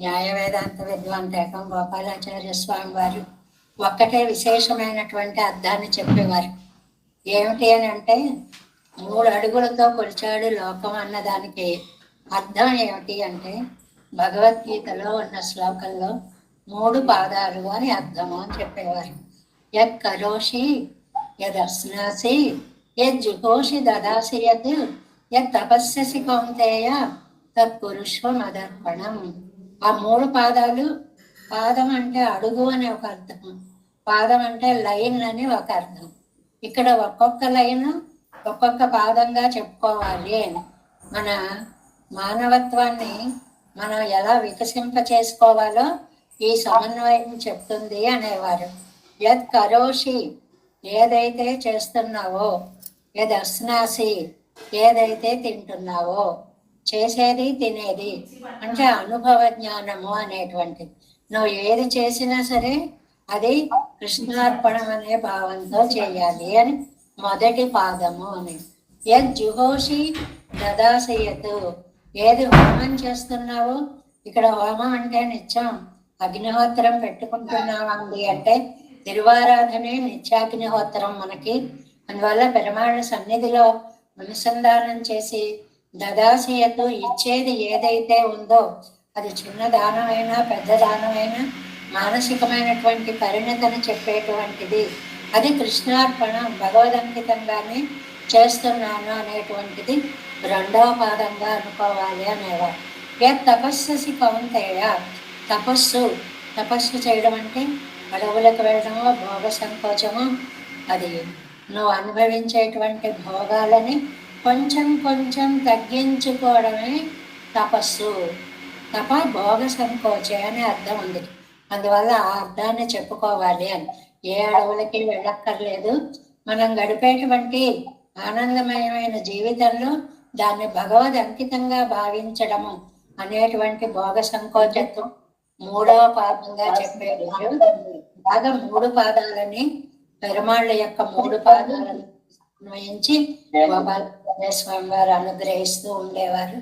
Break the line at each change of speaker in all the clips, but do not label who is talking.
న్యాయ వేదాంత విద్వాంత ఏకం గోపాలాచార్య స్వామి వారు ఒక్కటే విశేషమైనటువంటి అర్థాన్ని చెప్పేవారు. ఏమిటి అని అంటే, 3 అడుగులతో కొలిచాడు లోకం అన్నదానికి అర్థం ఏమిటి అంటే, భగవద్గీతలో ఉన్న శ్లోకంలో 3 పాదాలు అని అర్థము అని చెప్పేవారు. యత్ కరోషి యదస్నాసి యజ్జుహోషి దదాసి యత్ తపస్యసి కౌంతేయ తత్పురుష్వ మదర్పణం. ఆ 3 పాదాలు, పాదం అంటే అడుగు అని ఒక అర్థం, పాదం అంటే లైన్ అని ఒక అర్థం. ఇక్కడ ఒక్కొక్క లైన్ ఒక్కొక్క పాదంగా చెప్పుకోవాలి అని, మన మానవత్వాన్ని మనం ఎలా వికసింప చేసుకోవాలో ఈ సమన్వయం చెప్తుంది అనేవారు. యత్ కరోషి ఏదైతే చేస్తున్నావో, యద్ అస్నాసి ఏదైతే తింటున్నావో, చేసేది తినేది అంటే అనుభవ జ్ఞానము అనేటువంటిది. నువ్వు ఏది చేసినా సరే అది కృష్ణార్పణం అనే భావంతో చేయాలి అని మొదటి పాదము అని. యజ్జుహోషి దదాసయతు ఏది హోమం చేస్తున్నావో, ఇక్కడ హోమం అంటే నిత్యం అగ్నిహోత్రం పెట్టుకుంటున్నామండి అంటే తిరువారాధనే నిత్యాగ్నిహోత్రం మనకి. అందువల్ల పెరుమాళ సన్నిధిలో అనుసంధానం చేసి దదాసయతు ఇచ్చేది ఏదైతే ఉందో, అది చిన్న దానమైనా పెద్ద దానమైనా మానసికమైనటువంటి పరిణతిని చెప్పేటువంటిది. అది కృష్ణార్పణం, భగవదంకితంగానే చేస్తున్నాను అనేటువంటిది 2వ పాదంగా అనుకోవాలి అనేవారు. తపస్సు కౌంతేయ, తపస్సు చేయడం అంటే అడవులకు వెళ్ళడమో భోగ సంకోచమో, అది నువ్వు అనుభవించేటువంటి భోగాలని కొంచెం కొంచెం తగ్గించుకోవడమే తపస్సు. భోగ సంకోచే అనే అర్థం ఉంది. అందువల్ల ఆ అర్థాన్ని చెప్పుకోవాలి అని. ఏ అడవులకి వెళ్ళక్కర్లేదు, మనం గడిపేటువంటి ఆనందమయమైన జీవితంలో దాన్ని భగవద్ అంకితంగా భావించడము అనేటువంటి భోగ సంకోచత్వం 3వ పాదంగా చెప్పేవారు. బాగా 3 పాదాలని పెరుమాళ్ళ యొక్క 3 పాదాలను అన్వయించి గోపాల స్వామి వారు అనుగ్రహిస్తూ ఉండేవారు.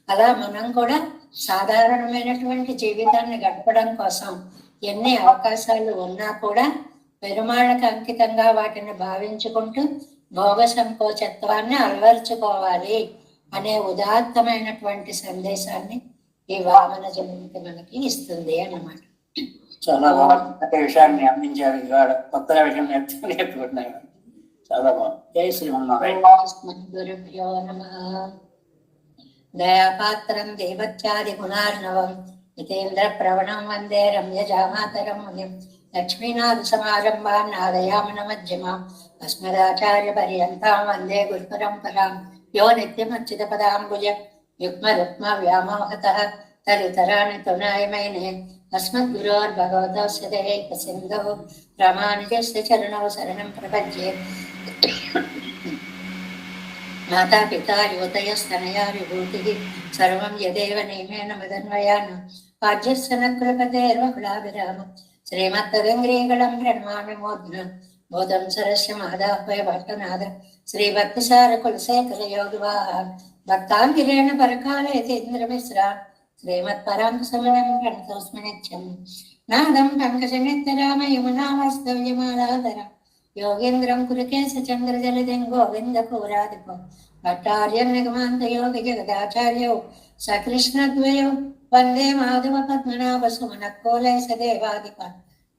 అలా మనం కూడా సాధారణమైనటువంటి జీవితాన్ని గడపడం కోసం ఎన్ని అవకాశాలు ఉన్నా కూడా పెరుమాళ్ళకు అంకితంగా వాటిని భావించుకుంటూ భోగ సంకోచత్వాన్ని అలవర్చుకోవాలి అనే ఉదాత్తమైనటువంటి సందేశాన్ని ఈ వామన జయంతి మనకి ఇస్తుంది అన్నమాట.
చాలా బాగుంది విషయాన్ని అందించారు. కొత్తగా విషయం నేర్చుకున్నాను. చాలా బాగుంది. జై శ్రీమన్నారాయణ.
గురుభ్యో నమః. దయాపాత్రం దేవత్యాది గుణార్ణవం జితేంద్ర ప్రవణం వందే రమ్యజామాతరం మునిం. లక్ష్మీనాథ సమారంభాం నాదయామన మధ్యమాం అస్మదాచార్య పర్యంతాం వందే గురు పరంపరాం. యో నిత్యమచ్యుత పదాంబుజ యుగ్మ రుక్మ వ్యామోహతః తదితరాణి తునాయమైనే అస్మద్గురోర్భగవతోస్య దయైక సింధౌ రామానుజస్య చరణౌ శరణం ప్రపద్యే. మాతా పితా యువతయస్తనయా విభూతి సర్వం యదేవ నియమేన మదన్వయాన పాజ్యస్య నకృపతేర్వకులాభిరామ. శ్రీమత్తదంగ్రీగళం ప్రణమామి మోద్న బోధం సరస్య మాదాహ్వయ భట్టనాథ శ్రీ భక్తిసార కులశేఖర యోగివాహ భక్తాంగిరేణ పరకాలేతేంద్రమిశ్రా శ్రీమత్పరాంక సమయం ప్రణతోస్మి నిత్యం. నాదం పంకజనిత్యరామ యమునావాస్తవ్యమాలాధర యోగేంద్రం కురుకేశ చంద్ర జలదిం గోవింద పురాధిపం భట్టార్యం నిగమాంత యోగి జగదాచార్యౌ సకృష్ణద్వయౌ వందే మాధవ పద్మనాభ సుమన కోలేశ దేవాధిప.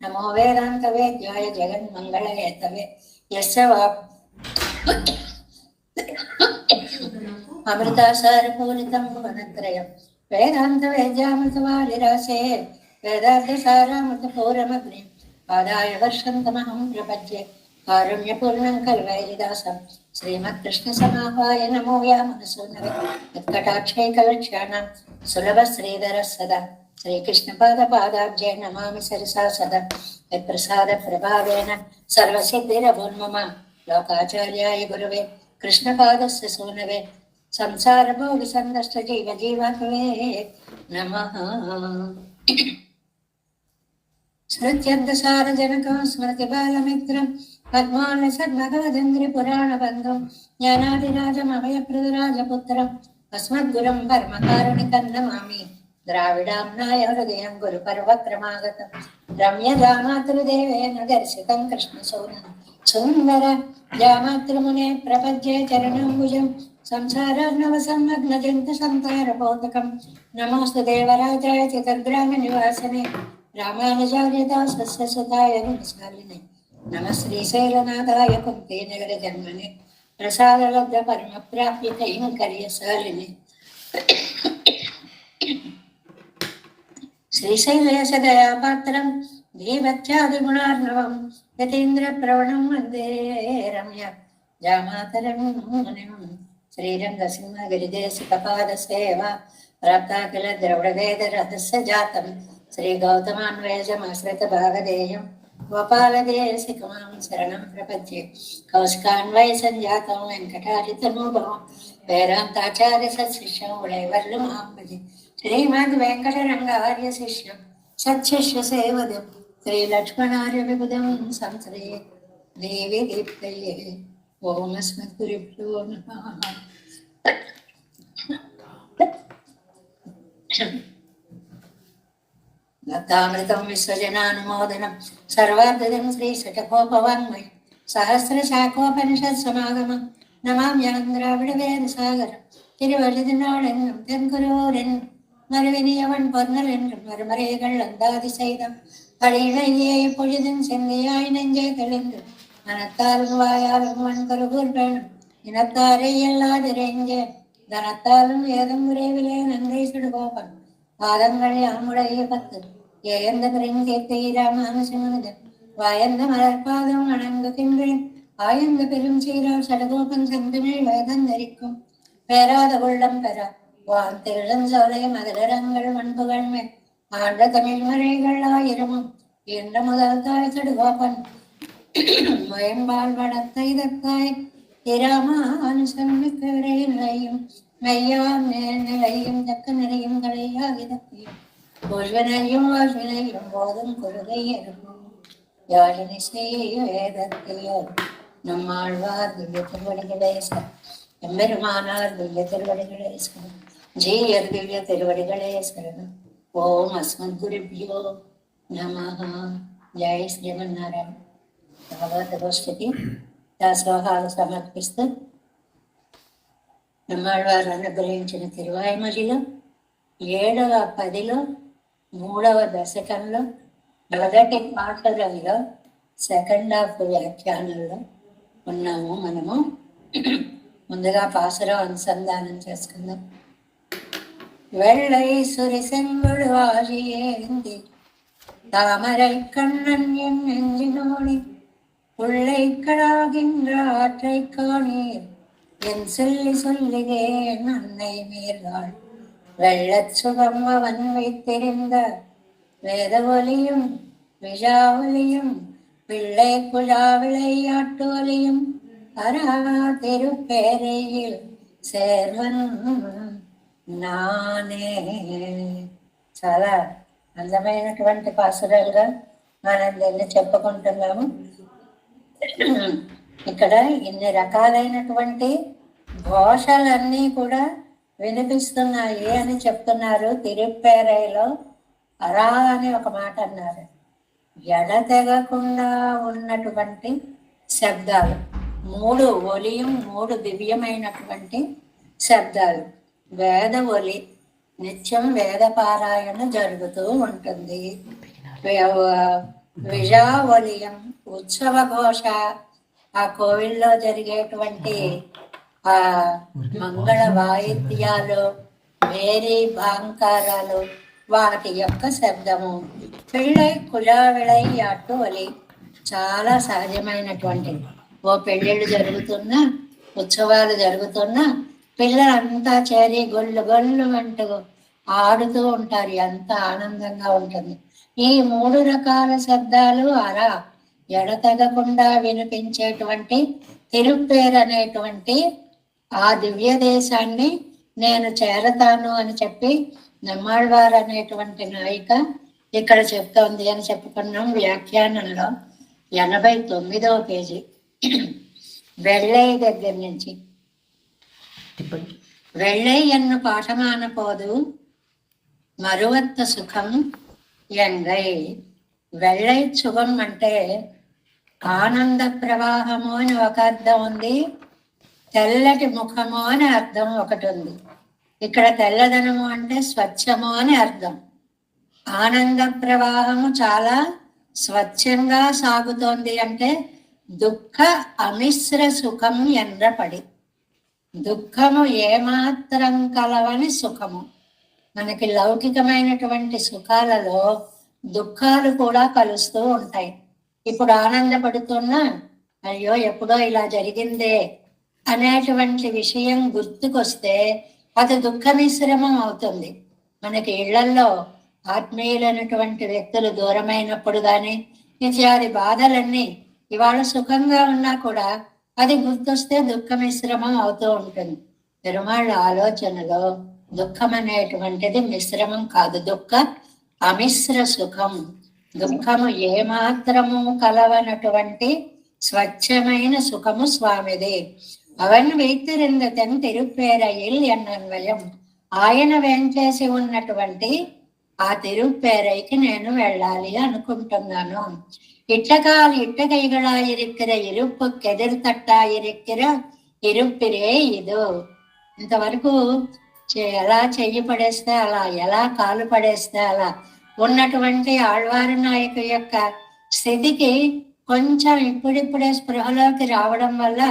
నమో వేదాంత వేద్యాయ జగన్మంగళయేతవే యస్య అమృతాసారపూరితం భువనత్రయం వేదాంత వేద్యామృతవాలిరాసే వేదార్థసారామృతపూరమగ్ని పాదాయ వర్షంతమహం ప్రపద్యే. కారుణ్యపూర్ణం కల్వైరిదాసం శ్రీమత్కృష్ణ సమాహాయ నమో యామనసూనవే. యత్కటాక్షైకలక్ష్యాణం సులభ శ్రీధర సదా శ్రీకృష్ణ పాదాబ్జే నమామి సరసా సదా. యత్ప్రసాద ప్రభావేన సర్వసిద్ధిరభూన్మమ లోకాచార్యాయ గురవే కృష్ణపాదస్య సూనవే. సంసార భోగి సందష్ట జీవ జీవత్వే నమః. స్మృత్యర్థసారజనకం స్మృతి బాలమిత్రం పద్మాన సద్భగవదంగ్రి పురాణ బంధం జ్ఞానాదిరాజమభయ ప్రదరాజపుత్రం అస్మద్గురం పరమకారుణికం నమామి ద్రావిడాంనాయ హృదయం గురు పర్వక్రమాగతం రమ్య జామాతృదేవేన దర్శితం కృష్ణ సుందర జామాతృమునే ప్రపద్యే చరణంబుజం సంసారార్ణవ సమ్మగ్న జంతు సంతార బోధకం నమోస్తు దేవరాజాయ చితగ్రామ నివాసనే రామానుజార్య దాసస్య సుతాయ గుణశాలినే నమ శ్రీశైలనాథాయ కుంతే నగర జన్మనే ప్రసాదలబ్ధ పరమ ప్రాప్య కైంకర్యశాలినే శ్రీశైలేశదయాపాత్రం దీవత్యాదిగుణార్ణవం యతీంద్ర ప్రవణం వందే రమ్య జామాతరం మునిం శ్రీరంగసింహగిరిదేశికపాద సేవ ప్రాప్తాఖిల ద్రవిడవేద రహస్య జాతం శ్రీ గౌతమాన్వేషమాశ్రిత భాగధేయం గోపాలదేశికమాం శరణం ప్రపద్యే కౌశికాన్వయ సంజాతం వెంకటారితనూభవం వేదాంతాచార్య సత్శిష్యం ఉడైవర్లు మహాంపది శ్రీమద్ వెంకటరంగార్య శిష్యం సత్శిష్య సేవదం శ్రీ లక్ష్మణార్య విబుధం సంశ్రయే దేవి దీప్తయే ఓం అస్మద్గురుభ్యో నమః. దత్తామృతం విశ్వజనానుమోదనం సర్వార్థదం శ్రీ శఠకోపవాङ्మయం సహస్రశాఖోపనిషత్ సమాగమం నమామ్యహం ద్రావిడ వేద సాగరం திருவள்ளுதினாளென்னும் தென்குரோரென் மறுவினியவன் பொன்னலென்றும் மறுமறைகள் அந்தாதி செய்தம் பழியினையே பொழுதும் செங்கையாய் நெஞ்சே தெளிந்து மனத்தாலும் வாயாலும் வன்கருகூர் வேணும் இனத்தாரை எல்லாதிரைஞ்ச தனத்தாலும் ஏதம் விரைவிலே நன்றை சுடுகோபன் பாதங்கள் யாமுடைய பத்து ஏந்த பிரிங்கேத்தை ராமானுசமுனிதன் வாயந்த மலர்பாதம் வணங்குகின்றேன் ஆயந்த பெரும் சீரார் சடகோபன் செந்தமிழ் வேதம் தரிக்கும் பேராத உள்ளம் பெற வான் திருளஞ்சோலை மதுரங்கள் மண்புகள் மேல் ஆண்ட தமிழ் மறைகள் ஆயிரமும் என்ற முதல் தாய் சடுகோபன் மயம்பால் வடத்தை தத்தாய் இராமானுசன் மிக்க விரை நிலையும் மெய்யாம் நேர் நிலையும் தக்க நிறையும் கலையாகி தப்பியும் புஷ்வனையும் வாஷ்வினையும் போதும் குருகை எறும்பும் யாழினி செய்ய வேதத்தையோ நம்மாழ்வார் திவ்ய திருவடிகளே எம்பெருமானார் திவ்ய திருவடிகளே சரணம் ஜீயர் திவ்ய திருவடிகளே சரணம் ஓம் அஸ்மத்குருभ्यो நமः. జై శ్రీమన్నారాయణ. భాగవత గోష్ఠికి దాసోహాలు సమర్పిస్తూ నమ్మాళ్వారు అనుగ్రహించిన తిరువాయిమొழிలో 7వ పదిలో 3వ దశకంలో మొదటి పాఠంలో సెకండ్ హాఫ్ వ్యాఖ్యానంలో ఉన్నాము. మనము ముందుగా పాసురం అనుసంధానం చేసుకుందాం. வெள்ளை சுரிசெங்கொடு ஆழியேந்தி தாமரை கண்ணன் என் நெஞ்சினோடி உள்ளைக்களாகின்ற ஆற்றை காணீர் என் சொல்லி சொல்லுகேன் அன்னை மீர்காள் வெள்ளச் சுகம் அவன் வைத்திருந்த வேத ஒலியும் விஷா ஒலியும் பிள்ளை குழா விளையாட்டு ஒலியும் அரா திருப்பேரையில் சேர்வன் నానే. చాలా అందమైనటువంటి పాసురాలుగా మనం దీన్ని చెప్పుకుంటున్నాము. ఇక్కడ ఇన్ని రకాలైనటువంటి ఘోషలన్నీ కూడా వినిపిస్తున్నాయి అని చెప్తున్నారు. తిరుప్పేరైలో అరా అని ఒక మాట అన్నారు. ఎడతెగకుండా ఉన్నటువంటి శబ్దాలు 3 ఒలియం 3 దివ్యమైనటువంటి శబ్దాలు. వేద ఒలి, నిత్యం వేద పారాయణ జరుగుతూ ఉంటుంది. విజావలియం ఉత్సవ ఘోష, ఆ కోవిల్లో జరిగేటువంటి ఆ మంగళ వాయిద్యాలు, వేరి భాంకారాలు, వాటి యొక్క శబ్దము. పెళ్ళై కుజావిళై అట్టు ఒలి చాలా సహజమైనటువంటిది. ఓ పెళ్ళిళ్ళు జరుగుతున్నా, ఉత్సవాలు జరుగుతున్నా పిల్లలంతా చేరి గొల్లు గొల్లు అంటూ ఆడుతూ ఉంటారు. ఎంత ఆనందంగా ఉంటుంది. ఈ 3 రకాల శబ్దాలు అరా ఎడతెగకుండా వినిపించేటువంటి తిరుప్పేరు అనేటువంటి ఆ దివ్య దేశాన్ని నేను చేరతాను అని చెప్పి నమ్మాళ్వారు అనేటువంటి నాయిక ఇక్కడ చెప్తోంది అని చెప్పుకున్నాం. వ్యాఖ్యానంలో 89వ పేజీ వెள்ளై దగ్గర నుంచి. వెள்ளై ఎన్ను పాఠమాన పోదు మరువత్త సుఖం ఎంగై. వెళ్ళై శుభం అంటే ఆనంద ప్రవాహము అని ఒక అర్థం ఉంది, తెల్లటి ముఖము అని అర్థం ఒకటి ఉంది. ఇక్కడ తెల్లదనము అంటే స్వచ్ఛము అని అర్థం. ఆనంద ప్రవాహము చాలా స్వచ్ఛంగా సాగుతోంది అంటే దుఃఖ అమిశ్ర సుఖం ఎండ్రపడి. దుఃఖము ఏమాత్రం కలవని సుఖము. మనకి లౌకికమైనటువంటి సుఖాలలో దుఃఖాలు కూడా కలుస్తూ ఉంటాయి. ఇప్పుడు ఆనందపడుతున్నా అయ్యో ఎప్పుడో ఇలా జరిగిందే అనేటువంటి విషయం గుర్తుకొస్తే అది దుఃఖ మిశ్రమం అవుతుంది. మనకి ఇళ్లల్లో ఆత్మీయులైనటువంటి వ్యక్తులు దూరమైనప్పుడు కానీ ఇత్యాది బాధలన్నీ ఇవాళ సుఖంగా ఉన్నా కూడా అది గుర్తొస్తే దుఃఖ మిశ్రమం అవుతూ ఉంటుంది. పెరుమాళ్ళ ఆలోచనలో దుఃఖం అనేటువంటిది మిశ్రమం కాదు, దుఃఖ అమిశ్ర సుఖం. దుఃఖము ఏమాత్రము కలవనటువంటి స్వచ్ఛమైన సుఖము స్వామిది. అవన్ వైத்திருந்ததன் తిరుపేరైயில் ఎన్నన్వయం. ఆయన వేంచేసి ఉన్నటువంటి ఆ తిరుపేరైకి నేను వెళ్ళాలి అనుకుంటున్నాను. ఇట్టకైగళాయిరిక్కిற ఇరుపుக்கு ఎదురుతట్టాయిరిక్కిற ఇరుప్పిరే ఇదు. ఇంతవరకు ఎలా చెయ్యి పడేస్తే అలా, ఎలా కాలు పడేస్తే అలా ఉన్నటువంటి ఆళ్వారు నాయకు యొక్క స్థితికి కొంచెం ఇప్పుడిప్పుడే స్పృహలోకి రావడం వల్ల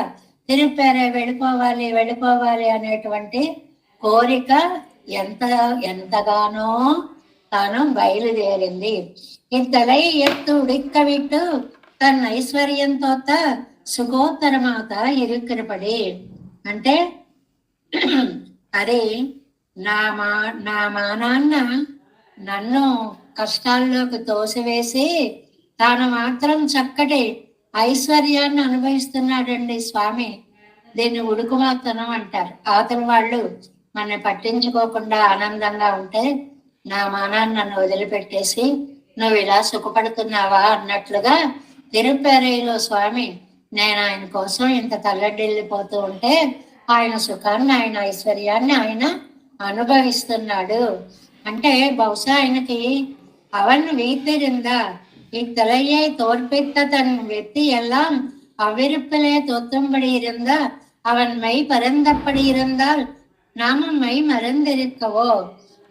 తిరుపేరే వెళ్ళిపోవాలి అనేటువంటి కోరిక ఎంతగానో తాను బయలుదేరింది. ఇంతలై ఎత్తు ఉడిక్కవిట్టు తన ఐశ్వర్యంతో సుఖోత్తరమాత ఇరుక్కునపడి. అంటే అది నా మానాన్న నన్ను కష్టాల్లోకి తోసివేసి తాను మాత్రం చక్కటి ఐశ్వర్యాన్ని అనుభవిస్తున్నాడండి స్వామి. దీన్ని ఉడుకుమాతనం అంటారు. అవతల వాళ్ళు మన పట్టించుకోకుండా ఆనందంగా ఉంటే నా మానాన్ని నన్ను వదిలిపెట్టేసి నువ్వు ఇలా సుఖపడుతున్నావా అన్నట్లుగా తిరుపేరైలో స్వామి నేను ఆయన కోసం ఇంత తల్లడిల్లిపోతూ ఉంటే ఆయన సుఖాన్ని, ఆయన ఐశ్వర్యాన్ని ఆయన అనుభవిస్తున్నాడు. అంటే బహుశా ఆయనకి అవన్ వీతిరిందా இத்தலையை தோற்பித்த தன் வெற்றி எல்லாம் அவ்விருப்பிலே தொத்தும்படி இருந்தா அவன் மை பரந்தப்படி இருந்தால் నామం మై మరందిరిక్కవో.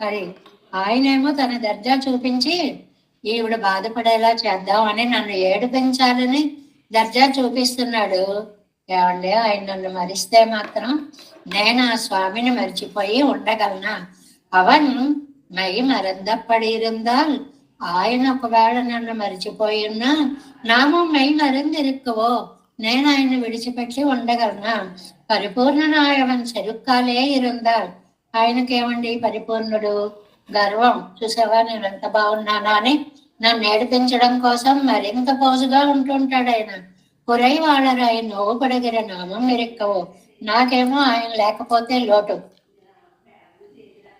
మరి ఆయనేమో తన దర్జా చూపించి ఈవిడ బాధపడేలా చేద్దాం అని నన్ను ఏడిపించాలని దర్జా చూపిస్తున్నాడు. ఏమండి ఆయన నన్ను మరిస్తే మాత్రం నేను ఆ స్వామిని మరిచిపోయి ఉండగలనా? అవన్ మై మరందప్పడి இருந்தால் ఆయన ఒకవేళ నన్ను మరిచిపోయి ఉన్నా నామం మై మరందిరిక్కవో నేను ఆయన్ని విడిచిపెట్టి ఉండగలనా? పరిపూర్ణనాయవన్ చెరుక్కాలే ఇరుందాల్. ఆయనకేమండి పరిపూర్ణుడు, గర్వం. చూసావా నేను ఎంత బాగున్నానా అని నన్ను ఏడిపించడం కోసం మరింత పోజుగా ఉంటుంటాడు ఆయన. కురై వాళ్ళరాయి నోవు పడగిర నామం ఇరుక్కవో. నాకేమో ఆయన లేకపోతే లోటు.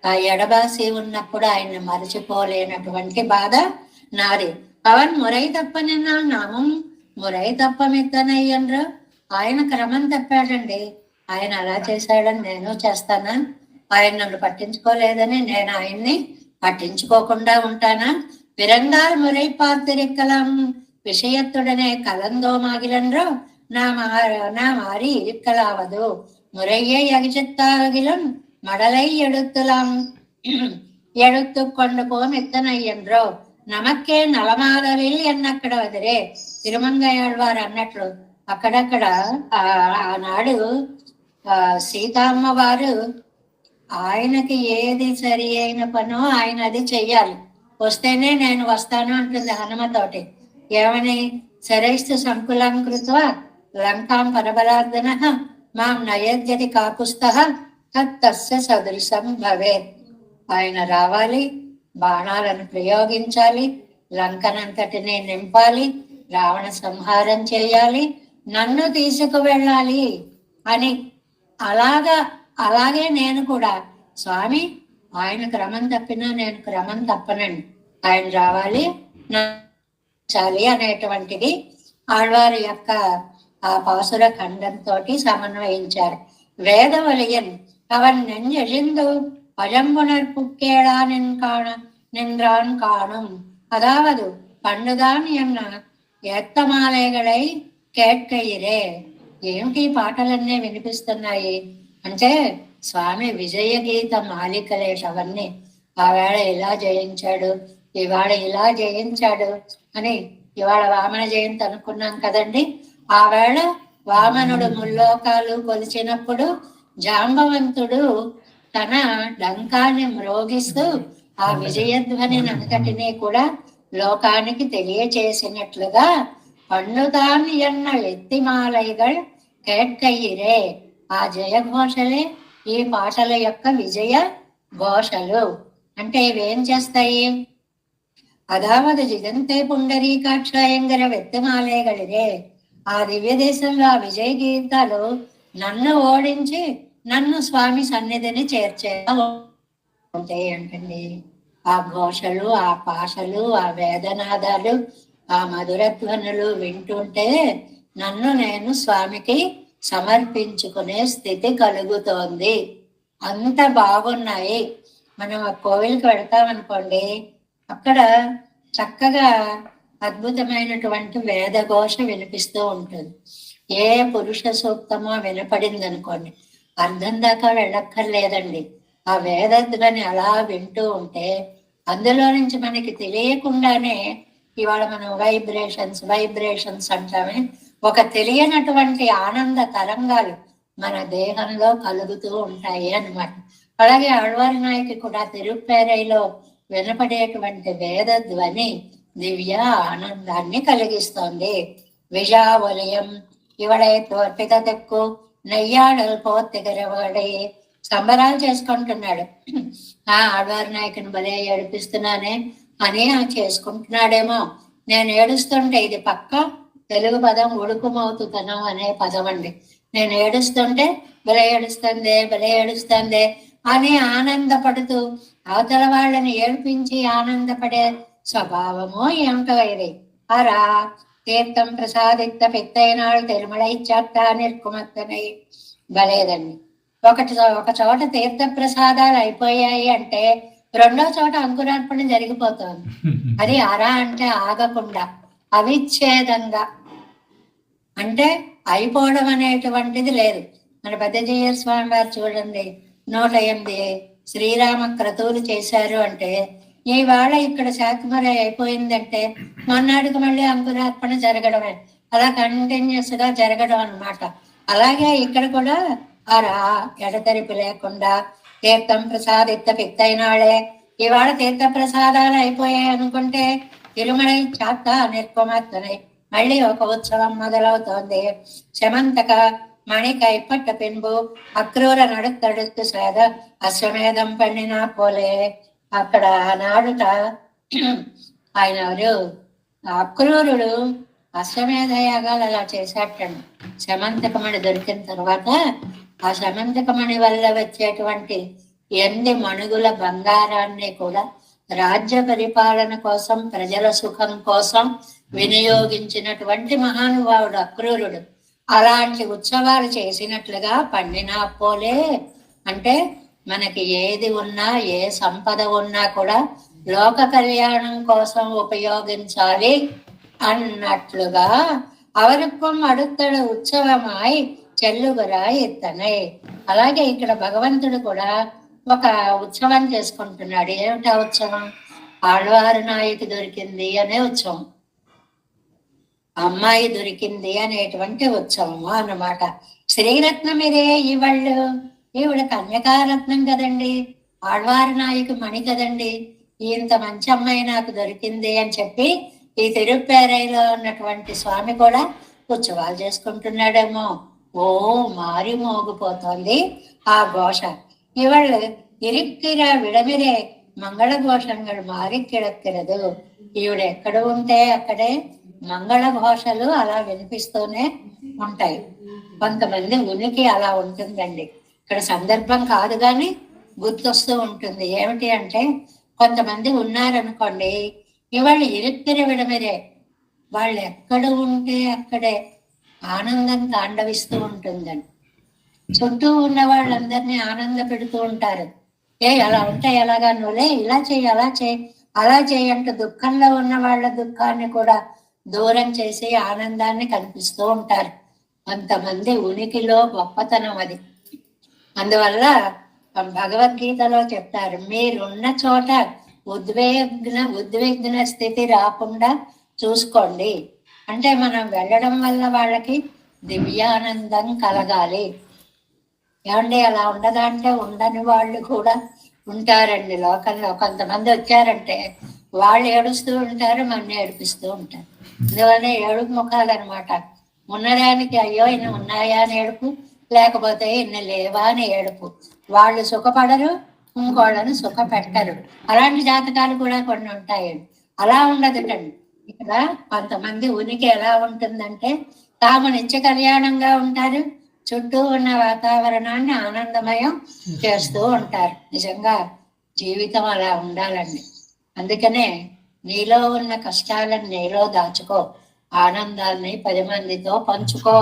ఆ ఎడబాసి ఉన్నప్పుడు ఆయన్ని మరచిపోలేనటువంటి బాధ నాది. పవన్ మురై తప్పని నా నామం మురై తప్పమిద్దనయ్యండ్రు. ఆయన క్రమం తప్పాడండి. ఆయన అలా చేశాడని నేను చేస్తానా? ఆయన నన్ను పట్టించుకోలేదని నేను ఆయన్ని పట్టించుకోకుండా ఉంటానా? పిరంగార్ మురై పార్తిరిక్కలం விஷயத்துடனே கலந்தோமாகிலன்றோ నా మారి ఇరుక్కలావదు. మురయ్యే అగిచిత్తాగిలం మడలై எடுத்து கொண்டு போம் ఎత్తనయ్యండ్రో. నమక్కే నలమాలవిల్ ఎన్నక్కడ వదిలే. తిరుమంగయాళ్వారు అన్నట్లు అక్కడక్కడ ఆనాడు సీతమ్మ వారు ఆయనకి ఏది సరి అయిన పనో ఆయన అది చెయ్యాలి. వస్తేనే నేను వస్తాను అంటుంది హనుమతోటి. ఏమని? శరైస్తు సంకులంకృత్వ లంకాం పరబలార్దన మాం నయద్యతి కాకుస్తః తస్య సదృశం భవేత్. ఆయన రావాలి, బాణాలను ప్రయోగించాలి, లంకనంతటిని నింపాలి, రావణ సంహారం చేయాలి, నన్ను తీసుకువెళ్ళాలి అని. అలాగే నేను కూడా స్వామి ఆయన క్రమం తప్పినా నేను క్రమం తప్పనండి. ఆయన రావాలి చాలి అనేటువంటిది ఆళ్వారి యొక్క ఆ పాసుర ఖండంతో సమన్వయించారు. వేదవలియన్ అవన్ నెంజెందు பழம்புணர் புக்கேடா நின்றான் காணும். அதாவது పండుదాన్ ఎన్న ఎత్తమాలయగలై కేట్కయిరే. ఏమిటి పాటలన్నీ వినిపిస్తున్నాయి అంటే స్వామి విజయ గీత మాలికలేష్ అవన్నీ. ఆవేళ ఇలా జయించాడు, ఇవాళ ఇలా జయించాడు అని. ఇవాళ వామన జయంతి అనుకున్నాం కదండి. ఆవేళ వామనుడు ముల్లోకాలు కొలిచినప్పుడు జాంబవంతుడు తన డంకాన్ని మ్రోగిస్తూ ఆ విజయధ్వని అంతటినీ కూడా లోకానికి తెలియచేసినట్లుగా పండుదాన్ని ఎన్న ఎత్తిమాలైగల్ కేట్కయిరే. ఆ జయఘోషలే ఈ పాటల యొక్క విజయ ఘోషలు. అంటే ఇవేం చేస్తాయి? అదావదు జిగంతే పుండరీకాక్షయంగర వెత్తిమాలయగలిరే. ఆ దివ్య దేశంలో ఆ విజయ గీతాలు నన్ను ఓడించి నన్ను స్వామి సన్నిధిని చేర్చేలా ఉంటాయి అంటండి. ఆ ఘోషలు, ఆ పాశలు, ఆ వేదనాదాలు, ఆ మధురధ్వనులు వింటుంటే నన్ను నేను స్వామికి సమర్పించుకునే స్థితి కలుగుతోంది. అంత బాగున్నాయి. మనం ఆ కోవిల్కి వెళ్తామనుకోండి, అక్కడ చక్కగా అద్భుతమైనటువంటి వేదఘోష వినిపిస్తూ ఉంటుంది. ఏ పురుష సూక్తమో వినపడింది అనుకోండి, అర్థం దాకా వెళ్ళక్కర్లేదండి. ఆ వేదధ్వని అలా వింటూ ఉంటే అందులో నుంచి మనకి తెలియకుండానే ఇవాళ మనం వైబ్రేషన్స్ అంటామే, ఒక తెలియనటువంటి ఆనంద తరంగాలు మన దేహంలో కలుగుతూ ఉంటాయి అన్నమాట. అలాగే ఆళ్వారి నాయకి కూడా తిరుప్పేరైలో వినపడేటువంటి వేద ధ్వని దివ్య ఆనందాన్ని కలిగిస్తోంది. విజావలయం ఇవడే తోర్పిత తెక్కు నెయ్యాడలు పోతిగరవాడే. సంబరాలు చేసుకుంటున్నాడు. ఆ ఆళ్వారి నాయకుని భలే ఏడిపిస్తున్నానే అని చేసుకుంటున్నాడేమో. నేను ఏడుస్తుంటే, ఇది పక్క తెలుగు పదం ఉడుకుమవుతుతనం అనే పదం అండి. నేను ఏడుస్తుంటే భలే ఏడుస్తుంది అని ఆనందపడుతూ అవతల వాళ్ళని ఏడిపించి ఆనందపడే స్వభావమో ఏమిటో ఇది. అరా తీర్థం ప్రసాదిత పెత్తైనాడు తిరుమలై చాట్ట నిర్కుమత్తనై. భలేదండి. ఒక చోట తీర్థ ప్రసాదాలు అయిపోయాయి అంటే రెండో చోట అంకురార్పణ జరిగిపోతుంది. అది అరా అంటే ఆగకుండా, అవిచ్ఛేదంగా, అంటే అయిపోవడం అనేటువంటిది లేదు. మన పెద్దజీయ స్వామి వారు చూడండి, 108 శ్రీరామ క్రతువులు చేశారు అంటే ఇవాళ ఇక్కడ శాకంబరి అయిపోయిందంటే మొన్నటికి మళ్ళీ అంకురార్పణ జరగడమే. అలా కంటిన్యూస్ గా జరగడం అన్నమాట. అలాగే ఇక్కడ కూడా అరా ఎడతెరిపి లేకుండా తీర్థం ప్రసాదిత పిత్తైనాడే. ఇవాళ తీర్థ ప్రసాదాలు అయిపోయాయి అనుకుంటే తిరుమలై చాత్త నిర్కుమత్తనై మళ్ళీ ఒక ఉత్సవం మొదలవుతోంది. శమంతక మణికై పట్ట పిన్బు అక్రూర నడుత్తడుత్తు సేద అశ్వమేధం పండినా పోలే. అక్కడ నాడుట ఆయన ఎవరు, అక్రూరుడు అశ్వమేధ యాగాలు అలా చేసేటండి. శమంతకమణి దొరికిన తర్వాత ఆ శమంతకమణి వల్ల వచ్చేటువంటి 8 మణుగుల బంగారాన్ని కూడా రాజ్య పరిపాలన కోసం, ప్రజల సుఖం కోసం వినియోగించినటువంటి మహానుభావుడు అక్రూరుడు. అలాంటి ఉత్సవాలు చేసినట్లుగా పండినా పోలే. అంటే మనకి ఏది ఉన్నా, ఏ సంపద ఉన్నా కూడా లోక కళ్యాణం కోసం ఉపయోగించాలి అన్నట్లుగా అవరుక్కం అడుత్తడు ఉత్సవమాయి చెల్లుగురాయి ఇత్తనై. అలాగే ఇక్కడ భగవంతుడు కూడా ఒక ఉత్సవం చేసుకుంటున్నాడు. ఏమిటా ఉత్సవం? ఆళ్వారి నాయకి దొరికింది అనే ఉత్సవం, అమ్మాయి దొరికింది అనేటువంటి ఉత్సవము అన్నమాట. శ్రీరత్నం ఇదే ఈవిడ కన్యకారత్నం కదండి, ఆళ్వారి నాయకు మణి కదండి. ఇంత మంచి అమ్మాయి నాకు దొరికింది అని చెప్పి ఈ తిరుప్పేరైలో ఉన్నటువంటి స్వామి కూడా ఉత్సవాలు చేసుకుంటున్నాడేమో. ఓ మారి మోగిపోతోంది ఆ ఘోష. ఇవాళ ఇరిక్కిర విడమిరే మంగళ ఘోషంగా మారి కిడక్కిరదు. ఈవిడ ఎక్కడ ఉంటే అక్కడే మంగళ ఘోషలు అలా వినిపిస్తూనే ఉంటాయి. కొంతమంది ఉనికి అలా ఉంటుందండి. ఇక్కడ సందర్భం కాదు కానీ గుర్తొస్తూ ఉంటుంది. ఏమిటి అంటే కొంతమంది ఉన్నారనుకోండి, ఇవాళ ఇరుక్కిర విడమిరే, వాళ్ళు ఎక్కడ ఉంటే అక్కడే ఆనందం తాండవిస్తూ ఉంటుందండి. చుట్టూ ఉన్న వాళ్ళందరినీ ఆనంద పెడుతూ ఉంటారు. అలా ఉంటే ఎలాగా, నువ్వులే ఇలా చేయి అలా చేయి అలా చేయి అంటూ దుఃఖంలో ఉన్న వాళ్ళ దుఃఖాన్ని కూడా దూరం చేసి ఆనందాన్ని కల్పిస్తూ ఉంటారు. కొంతమంది ఉనికిలో గొప్పతనం అది. అందువల్ల భగవద్గీతలో చెప్తారు, మీరున్న చోట ఉద్విగ్న స్థితి రాకుండా చూసుకోండి. అంటే మనం వెళ్ళడం వల్ల వాళ్ళకి దివ్యానందం కలగాలి. ఏమండి, అలా ఉండదంటే ఉండని వాళ్ళు కూడా ఉంటారండి లోకంలో. కొంతమంది వచ్చారంటే వాళ్ళు ఏడుస్తూ ఉంటారు, మన ఏడిపిస్తూ ఉంటారు. అందువల్ల ఏడుపు ముఖాలు అనమాట. ఉన్నదానికి అయ్యో ఇన్ని ఉన్నాయా అని ఏడుపు, లేకపోతే ఇన్ని లేవా అని ఏడుపు. వాళ్ళు సుఖపడరు, ఇంకోళ్ళని సుఖ పెట్టరు. అలాంటి జాతకాలు కూడా కొన్ని ఉంటాయండి. అలా ఉండదుటండి. ఇక్కడ కొంతమంది ఉనికి ఎలా ఉంటుందంటే తాము నిత్య కళ్యాణంగా ఉంటారు, చుట్టూ ఉన్న వాతావరణాన్ని ఆనందమయం చేస్తూ ఉంటారు. నిజంగా జీవితం అలా ఉండాలండి. అందుకనే నీలో ఉన్న కష్టాలను నీలో దాచుకో, ఆనందాన్ని 10 మందితో పంచుకో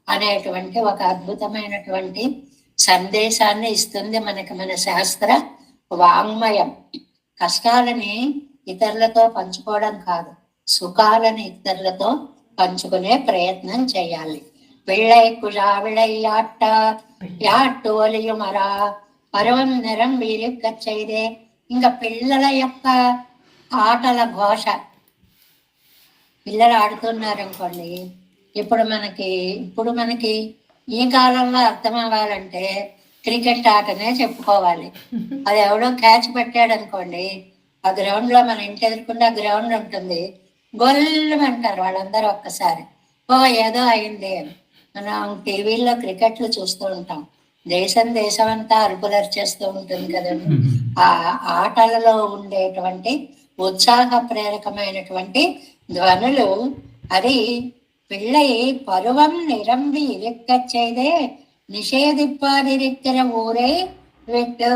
అనేటువంటి ఒక అద్భుతమైనటువంటి సందేశాన్ని ఇస్తుంది మనకి మన శాస్త్ర వాంగ్మయం. కష్టాలని ఇతరులతో పంచుకోవడం కాదు, సుఖాలని ఇతరులతో పంచుకునే ప్రయత్నం చేయాలి. పిళ్ళై కుజా విళయాట్ట యాట్టు ఒలియుమరా పర్వం నిరం వీరిక్క చేయదే. ఇంకా పిల్లల యొక్క ఆటల ఘోష, పిల్లలు ఆడుతున్నారు అనుకోండి. ఇప్పుడు మనకి ఈ కాలంలో అర్థం అవ్వాలంటే క్రికెట్ ఆటనే చెప్పుకోవాలి. అది ఎవడో క్యాచ్ పెట్టాడు అనుకోండి, ఆ గ్రౌండ్ లో మన ఇంటి ఎదుర్కొంటే గ్రౌండ్ ఉంటుంది, గొల్లు అంటారు వాళ్ళందరూ ఒక్కసారి, ఓ ఏదో అయింది అని. మనం టీవీల్లో క్రికెట్లు చూస్తూ ఉంటాం, దేశం అంతా అరుపులర్చేస్తూ ఉంటుంది కదండి. ఆ ఆటలలో ఉండేటువంటి ఉత్సాహ ప్రేరకమైనటువంటి ధ్వనులు అది పిళ్ళై పరువం నిరంబి ఇరిక్కచ్చేదే నిషేధిప్పాదిరిక్కిన ఊరే వెట్టు.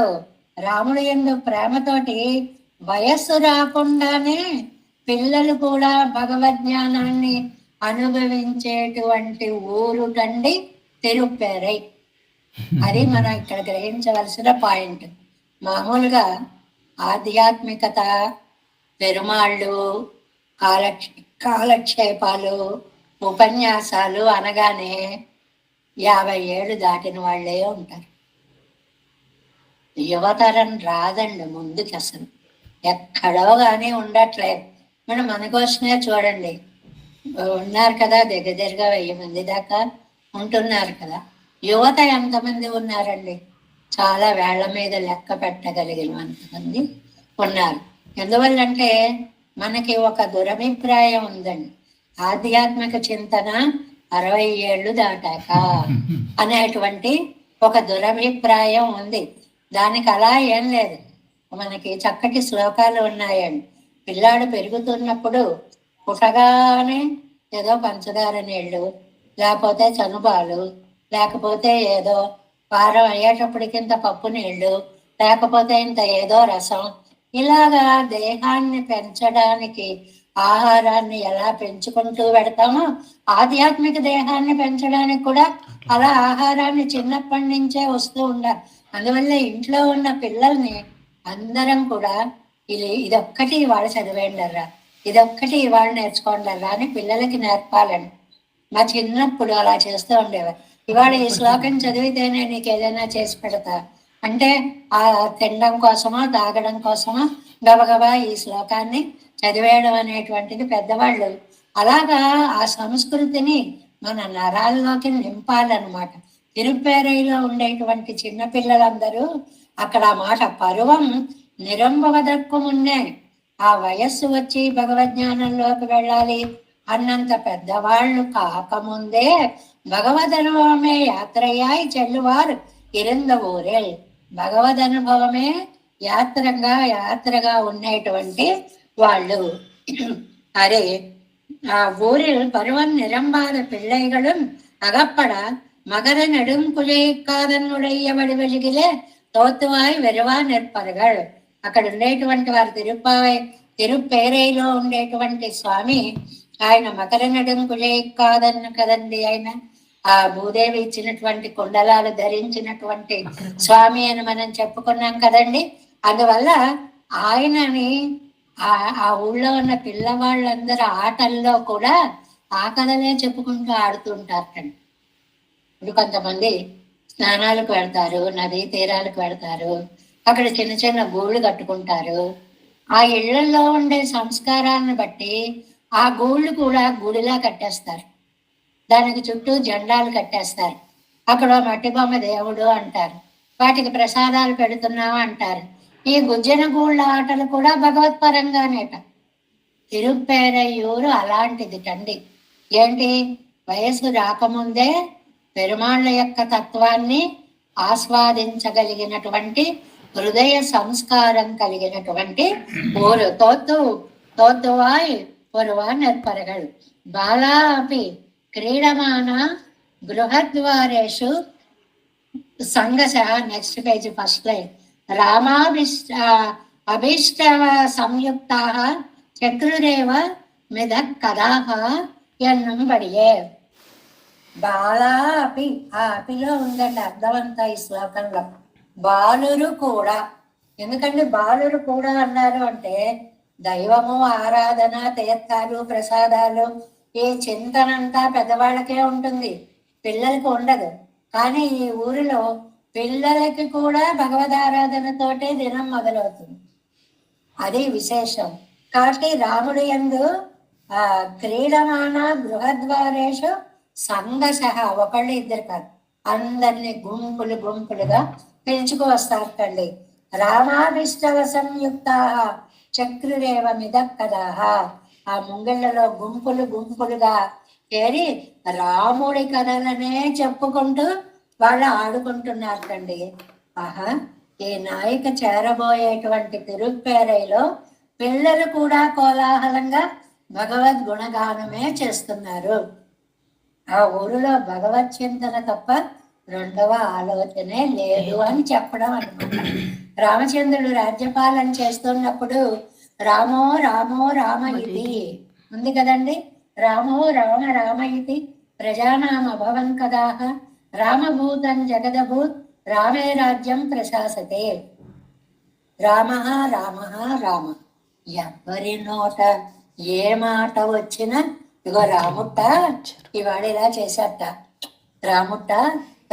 రాముడు యందు ప్రేమతోటి వయస్సు రాకుండానే పిల్లలు కూడా భగవద్జ్ఞానాన్ని అనుభవించేటువంటి ఊరు కండి తిరుపేరై. అది మనం ఇక్కడ గ్రహించవలసిన పాయింట్. మామూలుగా ఆధ్యాత్మికత, పెరుమాళ్ళు, కాలక్షేపాలు, ఉపన్యాసాలు అనగానే 50 ఏళ్ళు దాటిన వాళ్ళే ఉంటారు. యువతరం రాదండి ముందుకి, అసలు ఎక్కడో కానీ ఉండట్లేదు. మనం మనకోసమే చూడండి, ఉన్నారు కదా, దగ్గరగా 1000 మంది దాకా ఉంటున్నారు కదా. యువత ఎంతమంది ఉన్నారండి? చాలా వేళ్ల మీద లెక్క పెట్టగలిగినంతమంది ఉన్నారు. ఎందువల్లంటే మనకి ఒక దురభిప్రాయం ఉందండి, ఆధ్యాత్మిక చింతన 60 ఏళ్ళు దాటాక అనేటువంటి ఒక దురభిప్రాయం ఉంది. దానికి అలా ఏం లేదు, మనకి చక్కటి శ్లోకాలు ఉన్నాయండి. పిల్లాడు పెరుగుతున్నప్పుడు పుట్టగానే ఏదో పంచదార నీళ్ళు, లేకపోతే చనుబాలు, లేకపోతే ఏదో వారం అయ్యేటప్పటికి ఇంత పప్పు నీళ్ళు, లేకపోతే ఇంత ఏదో రసం, ఇలాగా దేహాన్ని పెంచడానికి ఆహారాన్ని ఎలా పెంచుకుంటూ పెడతామో ఆధ్యాత్మిక దేహాన్ని పెంచడానికి కూడా అలా ఆహారాన్ని చిన్నప్పటి నుంచే వస్తూ ఉండాలి. అందువల్ల ఇంట్లో ఉన్న పిల్లల్ని అందరం కూడా ఇదొక్కటి ఇవాళ చదివేయండిరా, ఇదొక్కటి ఇవాళ నేర్చుకోండిరా అని పిల్లలకి నేర్పాలండి. మా చిన్నప్పుడు అలా చేస్తూ ఉండేవారు. ఇవాళ ఈ శ్లోకం చదివితేనే నీకు ఏదైనా చేసి పెడతా అంటే ఆ తినడం కోసమో తాగడం కోసమో గబగబా ఈ శ్లోకాన్ని చదివేయడం అనేటువంటిది పెద్దవాళ్ళు అలాగా ఆ సంస్కృతిని మన నరాల్లోకి నింపాలన్నమాట. తిరుపేరైలో ఉండేటువంటి చిన్నపిల్లలందరూ అక్కడ ఆ మాట పరువం నిరంభవదక్కు మున్నే, ఆ వయస్సు వచ్చి భగవద్జ్ఞానంలోకి వెళ్ళాలి అన్నంత పెద్దవాళ్ళు కాకముందే భగవద్ అనుభవమే యాత్రయాయి చెల్లువారు ఇరింద ఊరే. భగవద్ అనుభవమే యాత్రగా ఉండేటువంటి వాళ్ళు. అరే ఆ ఊరిல் பருவம் நிரம்பாத பிள்ளைகளும் அகப்பட மகர நெடுங்குழைக்காதனுடைய வடிவெளிகிலே తోతువాయి వెరువా నిற்பరగల్. అక్కడ ఉండేటువంటి వారు తిరుపేరైలో ఉండేటువంటి స్వామి ఆయన మకర నడుంకులే కాదన్న కదండి. ఆయన ఆ భూదేవి ఇచ్చినటువంటి కుండలాలు ధరించినటువంటి స్వామి అని మనం చెప్పుకున్నాం కదండి. అందువల్ల ఆయనని ఆ ఊళ్ళో ఉన్న పిల్లవాళ్ళందరూ ఆటల్లో కూడా ఆ కథలే చెప్పుకుంటూ ఆడుతుంటారండి. ఇప్పుడు కొంతమంది స్నానాలకు వెళ్తారు, నదీ తీరాలకు వెళ్తారు, అక్కడ చిన్న చిన్న గూళ్ళు కట్టుకుంటారు. ఆ ఇళ్లలో ఉండే సంస్కారాలను బట్టి ఆ గూళ్ళు కూడా గుడిలా కట్టేస్తారు. దానికి చుట్టూ జెండాలు కట్టేస్తారు. అక్కడ మట్టి బొమ్మ దేవుడు అంటారు, వాటికి ప్రసాదాలు పెడుతున్నాము అంటారు. ఈ గుజ్జన గూళ్ళ ఆటలు కూడా భగవత్పరంగానేట. తిరుప్పేరయ్యూరు అలాంటిది కండి. ఏంటి, వయసు రాకముందే పెరుమాళ్ళ యొక్క తత్వాన్ని ఆస్వాదించగలిగినటువంటి హృదయ సంస్కారం కలిగినటువంటి ఊరు. తోత్తువాయ్ పొరువా నెற்பరగడు బాలా అపి క్రీడమాన గృహద్వారేషు సంగస. Next page first line. అభీష్టవ సంయుక్త చక్రురేవ మిద కదాహ ఎన్నంబడియే. బాలా అపి, ఆ అపిలో ఉందండి అర్థమంతా ఈ శ్లోకంలో. బాలురు కూడా. ఎందుకంటే బాలురు కూడా అన్నారు అంటే దైవము, ఆరాధన, తీర్థాలు, ప్రసాదాలు, ఈ చింతనంతా పెద్దవాళ్ళకే ఉంటుంది, పిల్లలకి ఉండదు. కానీ ఈ ఊరిలో పిల్లలకి కూడా భగవదారాధనతోటే దినం మొదలవుతుంది. అది విశేషం. కాబట్టి రాముడు యందు క్రీడమాన గృహద్వారేషు సంఘశ, ఒకళ్ళు ఇద్దరు కాదు, అందరినీ గుంపులు గుంపులుగా పెంచుకు వస్తారండి. రామాభిష్టవ సంయుక్త చక్రురేవ మిదక్కదాహ. ఆ ముంగిళ్లలో గుంపులు గుంపులుగా చేరి రాముడి కథలనే చెప్పుకుంటూ వాళ్ళు ఆడుకుంటున్నారండి. ఆహా, ఈ నాయిక చేరబోయేటువంటి తిరుప్పేరైలో పిల్లలు కూడా కోలాహలంగా భగవద్ గుణగానమే చేస్తున్నారు. ఆ ఊరిలో భగవత్ చింతన తప్ప రెండవ ఆలోచనే లేదు అని చెప్పడం అనమాట. రామచంద్రుడు రాజ్యపాలన చేస్తున్నప్పుడు రామో రామో రామ ఇది ఉంది కదండి. రామో రామ రామ ఇది ప్రజానామ భవన్ కదాహ రామభూతం జగదభూత్ రామే రాజ్యం ప్రశాసతే. రామ రామ రామ. ఎవరి నోట ఏ మాట వచ్చినా ఇగో రాముట్ట ఇవాళ ఇలా చేశాట, రాముట్ట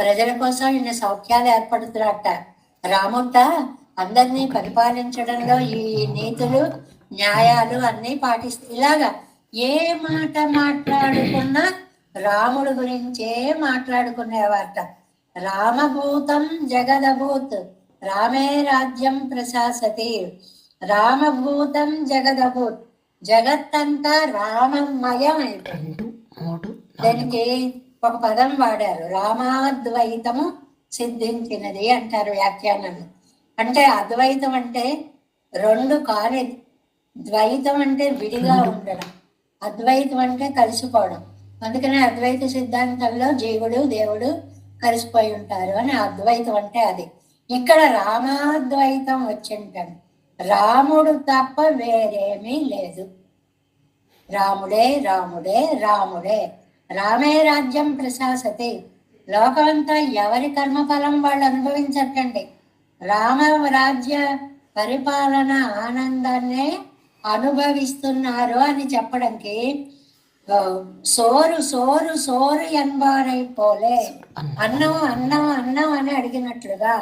ప్రజల కోసం ఇన్ని సౌఖ్యాలు ఏర్పడుతున్నట్ట, రాముట్ట అందరినీ పరిపాలించడంలో ఈ నీతులు న్యాయాలు అన్నీ పాటిస్తూ, ఇలాగా ఏ మాట మాట్లాడుకున్నా రాముడు గురించే మాట్లాడుకునేవారట. రామభూతం జగదభూత్ రామే రాజ్యం ప్రశాసతి. రామభూతం జగదభూత్, జగత్తంతా రామమయం అయిపోయింది. దానికి ఒక పదం వాడారు, రామాద్వైతము సిద్ధించినది అంటారు వ్యాఖ్యానంలో. అంటే అద్వైతం అంటే రెండు కానిది, ద్వైతం అంటే విడిగా ఉండడం, అద్వైతం అంటే కలిసిపోవడం. అందుకనే అద్వైత సిద్ధాంతంలో జీవుడు దేవుడు కలిసిపోయి ఉంటారు అని అద్వైతం అంటే అది. ఇక్కడ రామాద్వైతం వచ్చింటాడు, రాముడు తప్ప వేరేమీ లేదు. రాముడే రాముడే రాముడే. రామే రాజ్యం ప్రశాసతి. లోకమంతా ఎవరి కర్మఫలం వాళ్ళు అనుభవించటండి, రామ రాజ్య పరిపాలన ఆనందాన్నే అనుభవిస్తున్నారు అని చెప్పడానికి సోరు సోరు సోరు ఎన్బారైపోలే. అన్నం అన్నం అన్నం అని అడిగినట్లుగా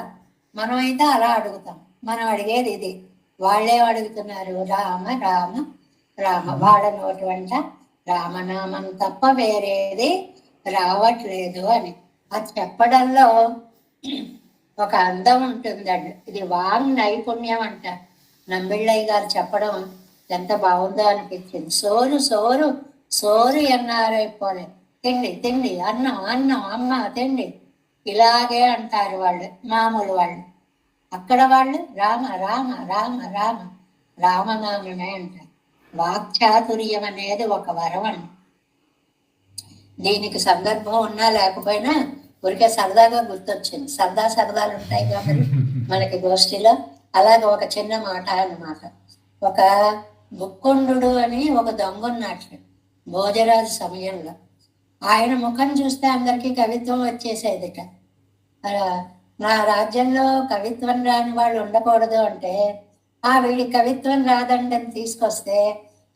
మనం అయితే అలా అడుగుతాం. మనం అడిగేది ఇది, వాళ్ళే అడుగుతున్నారు రామ రామ రామ. వాళ్ళ నోటి వెంట రామనామం తప్ప వేరేది రావట్లేదు అని. అది చెప్పడంలో ఒక అందం ఉంటుందండి. ఇది వాంగ్ నైపుణ్యం అంట. నంబిళ్ళయ్య గారు చెప్పడం ఎంత బాగుందో అనిపించింది. సోరు సోరు సోరు ఎన్నారైపోలే. తిండి తిండి, అన్నం అన్నం, అమ్మ తిండి, ఇలాగే అంటారు వాళ్ళు, మామూలు వాళ్ళు. అక్కడ వాళ్ళు రామ రామ రామ రామ రామనామమే అంటారు. వాక్చాతుర్యం అనేది ఒక వరం అండి. దీనికి సందర్భం ఉన్నా లేకపోయినా ఊరికే సరదాగా గుర్తొచ్చింది. సరదాలు ఉంటాయి కాబట్టి మనకి గోష్ఠిలో. అలాగే ఒక చిన్న మాట అన్నమాట. ఒక బుక్కుండు అని ఒక దొంగ ఉన్నట్లు భోజరాజు సమయంలో. ఆయన ముఖం చూస్తే అందరికీ కవిత్వం వచ్చేసేదిట. నా రాజ్యంలో కవిత్వం రాని వాళ్ళు ఉండకూడదు అంటే వీడి కవిత్వం రాదండి అని తీసుకొస్తే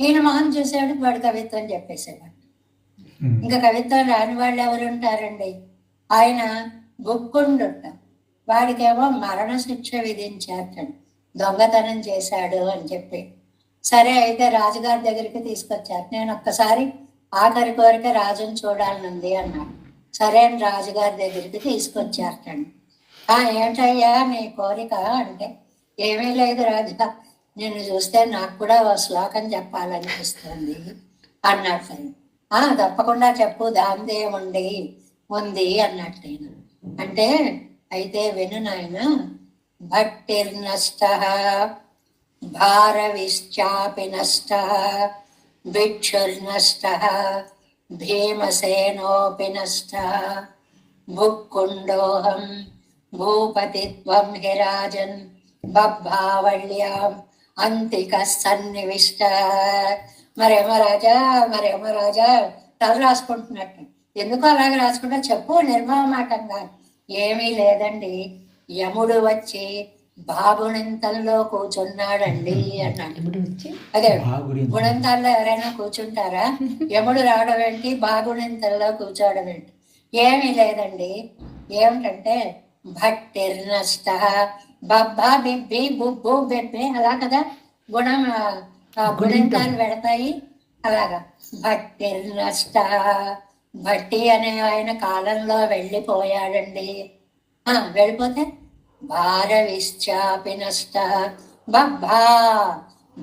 ఈయన మొహం చూసేవాడు వాడు కవిత్వం చెప్పేసేవాడు. ఇంకా కవిత్వం రాని వాళ్ళు ఎవరు ఉంటారండి? ఆయన బుక్కుండుట, వాడికేమో మరణ శిక్ష విధించారటండి దొంగతనం చేశాడు అని చెప్పి. సరే అయితే రాజుగారి దగ్గరికి తీసుకొచ్చారు. నేను ఒక్కసారి ఆఖరి కోరిక రాజుని చూడాలనుంది అన్నాడు. సరే అని రాజుగారి దగ్గరికి తీసుకొచ్చారటండి. ఏంటయ్యా నీ కోరిక అంటే, ఏమీ లేదు రాజా, నిన్ను చూస్తే నాకు కూడా ఓ శ్లోకం చెప్పాలనిపిస్తుంది అన్నట్టు. తప్పకుండా చెప్పు, దాందేముంది ఉంది అన్నట్టు. అంటే అయితే విను నాయన, భట్టిర్నష్ట భారవిశ్చాపి నష్ట భిక్షుర్నష్ట భీమసేనోపి నష్ట భుక్కుండోహం భూపతిత్వం హి రాజన్ బభ్భావళ్యాం అంతిక సన్నివిష్ట. మరేమో రాజా తల రాసుకుంటున్నట్టు. ఎందుకు అలాగే రాసుకుంటా చెప్పు నిర్మమాటంగా. ఏమీ లేదండి, యముడు వచ్చి బాగుణింతంలో కూర్చున్నాడండి అన్నాడు. అదే గుణంతాల్లో ఎవరైనా కూర్చుంటారా? యముడు రావడం ఏంటి, బాగుణింతంలో కూర్చోవడం ఏంటి? ఏమీ లేదండి. ఏమిటంటే భట్టిర్నష్ట బబ్బా బిబ్బి బుబ్బు బెబ్బి అలా కదా గుణంతాలు పెడతాయి అలాగా. భట్టిర్నష్ట, భట్టి అనే ఆయన కాలంలో వెళ్ళిపోయాడండి. వెళ్ళిపోతే భారవిశ్చాపి నష్ట బబ్బా,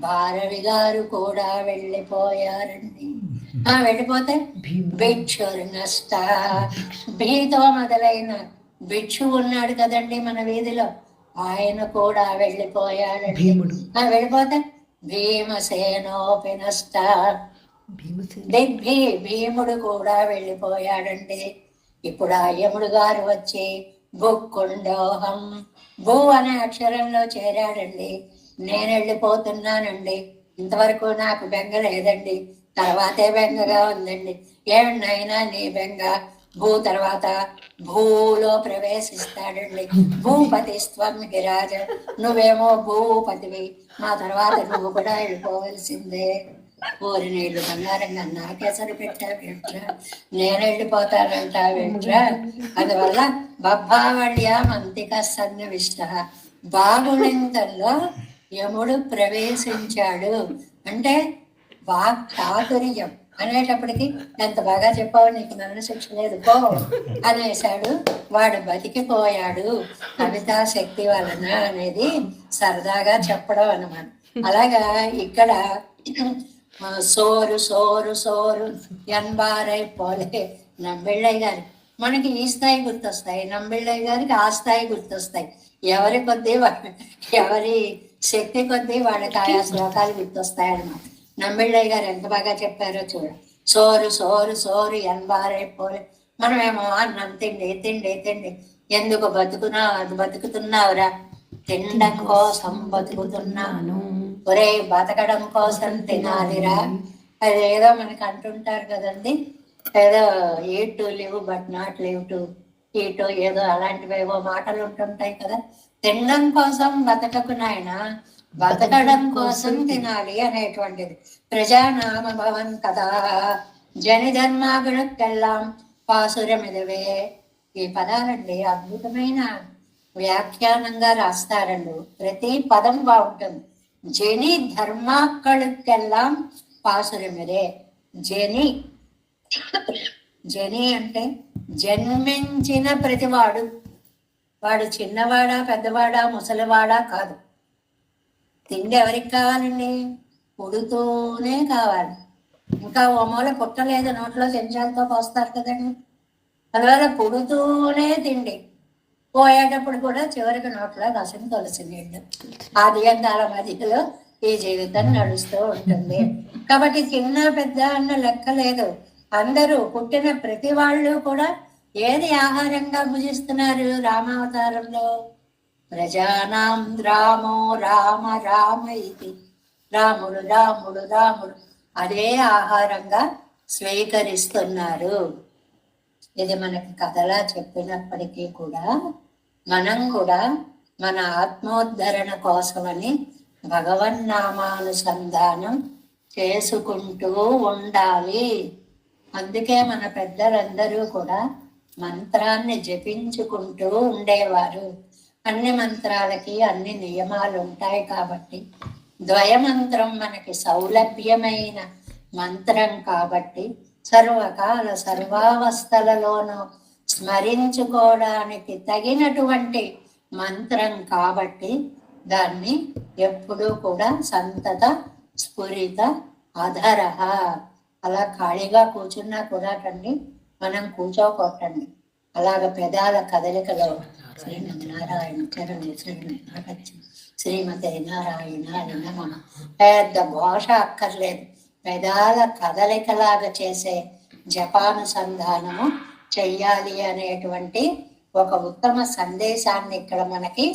భారవి గారు కూడా వెళ్ళిపోయారండి. వెళ్ళిపోతే భిక్షుర్ నష్ట, భీతో మొదలైన భిక్షు ఉన్నాడు కదండి మన వీధిలో, ఆయన కూడా వెళ్ళిపోయాడండి. వెళ్ళిపోతే భీమసేనోపి నష్ట, భీముడు కూడా వెళ్ళిపోయాడండి. ఇప్పుడు ఆ యముడు గారు వచ్చి బుక్కుండోహం, భూ అనే అక్షరంలో చేరాడండి. నేను వెళ్ళిపోతున్నానండి, ఇంతవరకు నాకు బెంగ లేదండి, తర్వాతే బెంగగా ఉందండి. ఏమన్నైనా నీ బెంగ, భూ తర్వాత భూలో ప్రవేశిస్తాడండి. భూపతిస్త్వం గిరాజ, నువ్వేమో భూపతివి, మా తర్వాత నువ్వు కూడా వెళ్ళిపోవలసిందే. ఊరి నీళ్లు బంగారంగా నాకేసరి పెట్టావేంట్రా, నేను వెళ్ళిపోతానంటావేంట్రా. అందువల్ల బభ్భావళ్యాం అంతిక సన్నివిష్ట, బాగుళింతంలో యముడు ప్రవేశించాడు. అంటే వాక్ చాతుర్యం అనేటప్పటికి ఎంత బాగా చెప్పావు, నీకు మరణ శిక్ష లేదు పో అనేశాడు. వాడు బతికిపోయాడు కవితా శక్తి వలన అనేది సరదాగా చెప్పడం అన్నమాట. అలాగా ఇక్కడ సోరు సోరు సోరు ఎన్బారై పోలే నంబిళ్ళయ్య గారి మనకి ఈ స్థాయి గుర్తొస్తాయి, నంబిళ్ళయ్య గారికి ఆ స్థాయి గుర్తొస్తాయి. ఎవరి కొద్దీ ఎవరి శక్తి కొద్దీ వాళ్ళకి ఆయా శ్లోకాలు గుర్తొస్తాయి అన్నమాట. నంబిళ్ళయ్య గారు ఎంత బాగా చెప్పారో చూడ. సోరు సోరు సోరు ఎన్బారై పోలే, మనమేమో అన్నం తిండి తిండి తిండి, ఎందుకు బతుకుతున్నావురా, తినడం కోసం బతుకుతున్నాను, ఒరే బతకడం కోసం తినాలిరా. అదేదో మనకి అంటుంటారు కదండి, ఏదో eat to live but not live to eat, ఏదో అలాంటివేవో మాటలు ఉంటుంటాయి కదా. తినడం కోసం బతకకు నాయన, బతకడం కోసం తినాలి అనేటువంటిది. ప్రజానామ భవన్ కదా జని ధర్మాగుణకెల్లాం పాసురమిదవే. ఈ పదాలండి అద్భుతమైన వ్యాఖ్యానంగా రాస్తారండి. ప్రతి పదం బాగుంటుంది. జని ధర్మాక్కళకెల్లాం పాసురమిదే. జని జని అంటే జన్మించిన ప్రతివాడు, వాడు చిన్నవాడా పెద్దవాడా ముసలివాడా కాదు. తిండి ఎవరికి కావాలండి? పుడుతూనే కావాలి. ఇంకా ఓ మూల పుట్టలేదు, నోట్లో చెంచాలతో పోస్తారు కదండి. అందువల్ల పుడుతూనే తిండి, పోయేటప్పుడు కూడా చివరికి నోట్లో రసం తులసి నీళ్ళు. ఆదియంగాల మధ్యలో ఈ జీవితం నడుస్తూ ఉంటుంది. కాబట్టి చిన్న పెద్ద అన్న లెక్క లేదు. అందరూ పుట్టిన ప్రతి వాళ్ళు కూడా ఏది ఆహారంగా భుజిస్తున్నారు రామావతారంలో? ప్రజానాం రామో రామ రామ ఇది, రాముడు రాముడు రాముడు అదే ఆహారంగా స్వీకరిస్తున్నారు. ఇది మనకి కథలా చెప్పినప్పటికీ కూడా మనం కూడా మన ఆత్మోద్ధరణ కోసమని భగవన్నామానుసంధానం చేసుకుంటూ ఉండాలి. అందుకే మన పెద్దలందరూ కూడా మంత్రాన్ని జపించుకుంటూ ఉండేవారు. అన్ని మంత్రాలకి అన్ని నియమాలు ఉంటాయి కాబట్టి ద్వయమంత్రం మనకి సౌలభ్యమైన మంత్రం కాబట్టి సర్వకాల సర్వావస్థలలోనూ స్మరించుకోవడానికి తగినటువంటి మంత్రం కాబట్టి దాన్ని ఎప్పుడూ కూడా సంతత స్ఫురిత అధరః. అలా ఖాళీగా కూర్చున్నా కూడా కండి, మనం కూర్చోకొట్టండి. అలాగ పెదాల కదలికలో శ్రీమతి నారాయణ చరణి శ్రీమతి నారాయణ నమః. పెద్ద ఘోష అక్కర్లేదు, పెదాల కదలికలాగా చేసే జపానుసంధానము చెయ్యాలి అనేటువంటి ఒక ఉత్తమ సందేశాన్ని ఇక్కడ మనకి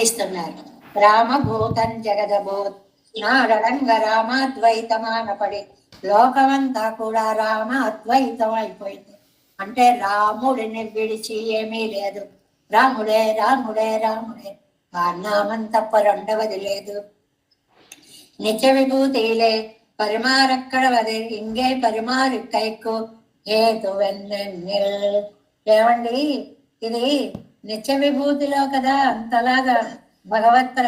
ఇస్తున్నారు. రామభూతం జగదభూత్ నాడంగ రామాద్వైతమానపడి లోకమంతా కూడా రామ అద్వైతం అయిపోయింది. అంటే రాముడిని విడిచి ఏమీ లేదు, రాముడే రాముడే రాముడే, ఆ నామం తప్ప రెండవది లేదు. నిత్య విభూతిలే పరిమారక్కడవది ఇంగే పరిమారు కైకు హేతువెన్నెల్. ఏమండి, ఇది నిత్య విభూతిలో కదా అంతలాగా భగవత్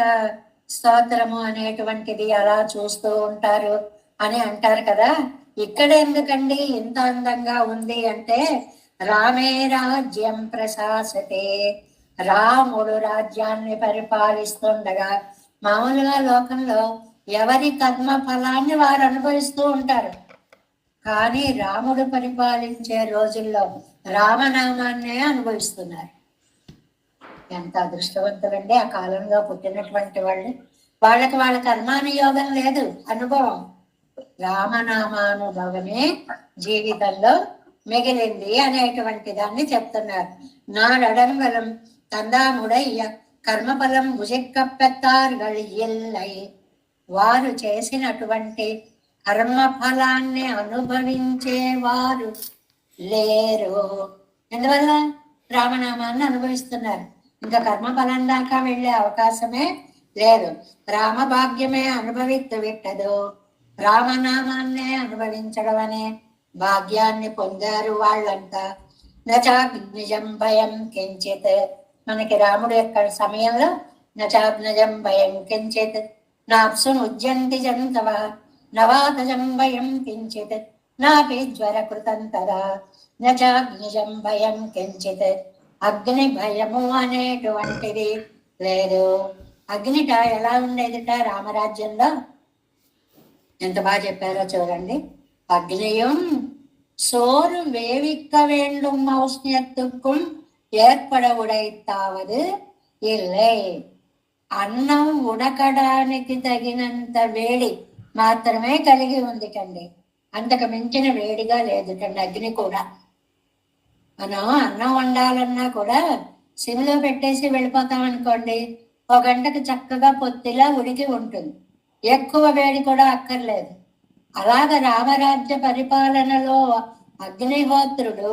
స్తోత్రము అనేటువంటిది అలా చూస్తూ ఉంటారు అని అంటారు కదా. ఇక్కడ ఎందుకండి ఇంత అందంగా ఉంది అంటే, రామే రాజ్యం ప్రశాసతే, రాముడు రాజ్యాన్ని పరిపాలిస్తుండగా మామూలుగా లోకంలో ఎవరి కర్మ ఫలాన్ని వారు అనుభవిస్తూ ఉంటారు. కానీ రాముడు పరిపాలించే రోజుల్లో రామనామాన్నే అనుభవిస్తున్నారు. ఎంత అదృష్టవంతులండి ఆ కాలంలో పుట్టినటువంటి వాళ్ళు. వాళ్ళకి వాళ్ళ కర్మానుయోగం లేదు, అనుభవం. రామనామానుభవమే జీవితంలో మిగిలింది అనేటువంటి దాన్ని చెప్తున్నారు. నాడడంగలం తందాముడయ్య కర్మఫలం భుజిక్కపెత్తారుగళ్ ఇల్లై. వారు చేసినటువంటి కర్మఫలాన్ని అనుభవించేవారు లేరు. ఎందువల్ల? రామనామాన్ని అనుభవిస్తున్నారు. ఇంకా కర్మఫలం దాకా వెళ్ళే అవకాశమే లేదు. రామభాగ్యమే అనుభవిత్తు విట్టదు, రామనామాన్నే అనుభవించడం అనే భాగ్యాన్ని పొందారు వాళ్ళంతా. నచాగ్నిజం భయం కించిత్. మనకి రాముడు యొక్క సమయంలో నచాగ్నిజం భయం కించిత్ నాప్సు ఉజ్జంతి జంతవ నవాతజం భయం కించిత్ నాపి జ్వర కృతం తదా నచాగ్నిజం భయం కించిత్. అగ్ని భయము అనేటువంటిది లేదు. అగ్నిట ఎలా ఉండేదిట రామరాజ్యంలో? ఎంత బాగా చెప్పారో చూడండి. అగ్నియం சோறு வேவிக்க வேண்டும் ஔஷ்ணியத்துக்கும் ஏற்பட உடைத்தாவது இல்லை. అన్నం ఉడకడానికి తగినంత వేడి మాత్రమే కలిగి ఉంది కండి, అంతకు మించిన వేడిగా లేదు కండి అగ్ని కూడా. మనం అన్నం వండాలన్నా కూడా సిమ్లో పెట్టేసి వెళ్ళిపోతాం అనుకోండి, ఒక గంటకు చక్కగా పొత్తిలా ఉడికి ఉంటుంది, ఎక్కువ వేడి కూడా అక్కర్లేదు. అలాగ రామరాజ్య పరిపాలనలో అగ్నిహోత్రుడు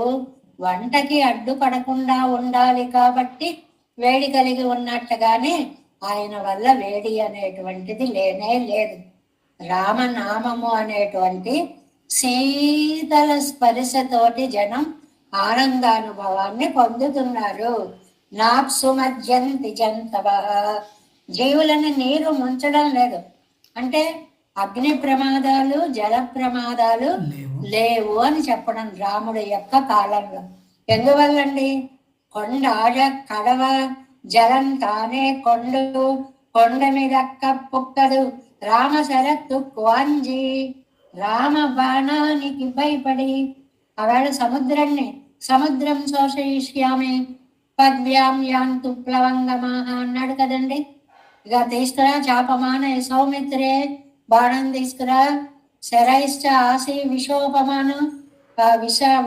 వంటకి అడ్డుపడకుండా ఉండాలి కాబట్టి వేడి కలిగి ఉన్నట్టుగానే ఆయన వల్ల వేడి అనేటువంటిది లేనే లేదు. రామనామము అనేటువంటి శీతల స్పర్శతోటి జనం ఆనందానుభవాన్ని పొందుతున్నారు. నాప్సుమజ్జంతి జంతవ. జీవులను నీరు ముంచడం లేదు అంటే అగ్ని ప్రమాదాలు జల ప్రమాదాలు లేవు అని చెప్పడం రాముడి యొక్క కాలంలో. ఎందువల్లండి? కొండ కడవ జలం తానే కొండు, కొండ మీద పుక్కదు రామ శరత్తు క్వాంజి. రామ బాణానికి భయపడి ఆవేళ సముద్రం శోషయిష్యామి పద్వ్యాం యాంతు ప్లవంగమాహ అన్నాడు కదండి. ఇక తీసుకురా చాపమాన సౌమిత్రే, బాణం తీసుకురా, శరైశ్చ ఆసి విషోపమాన,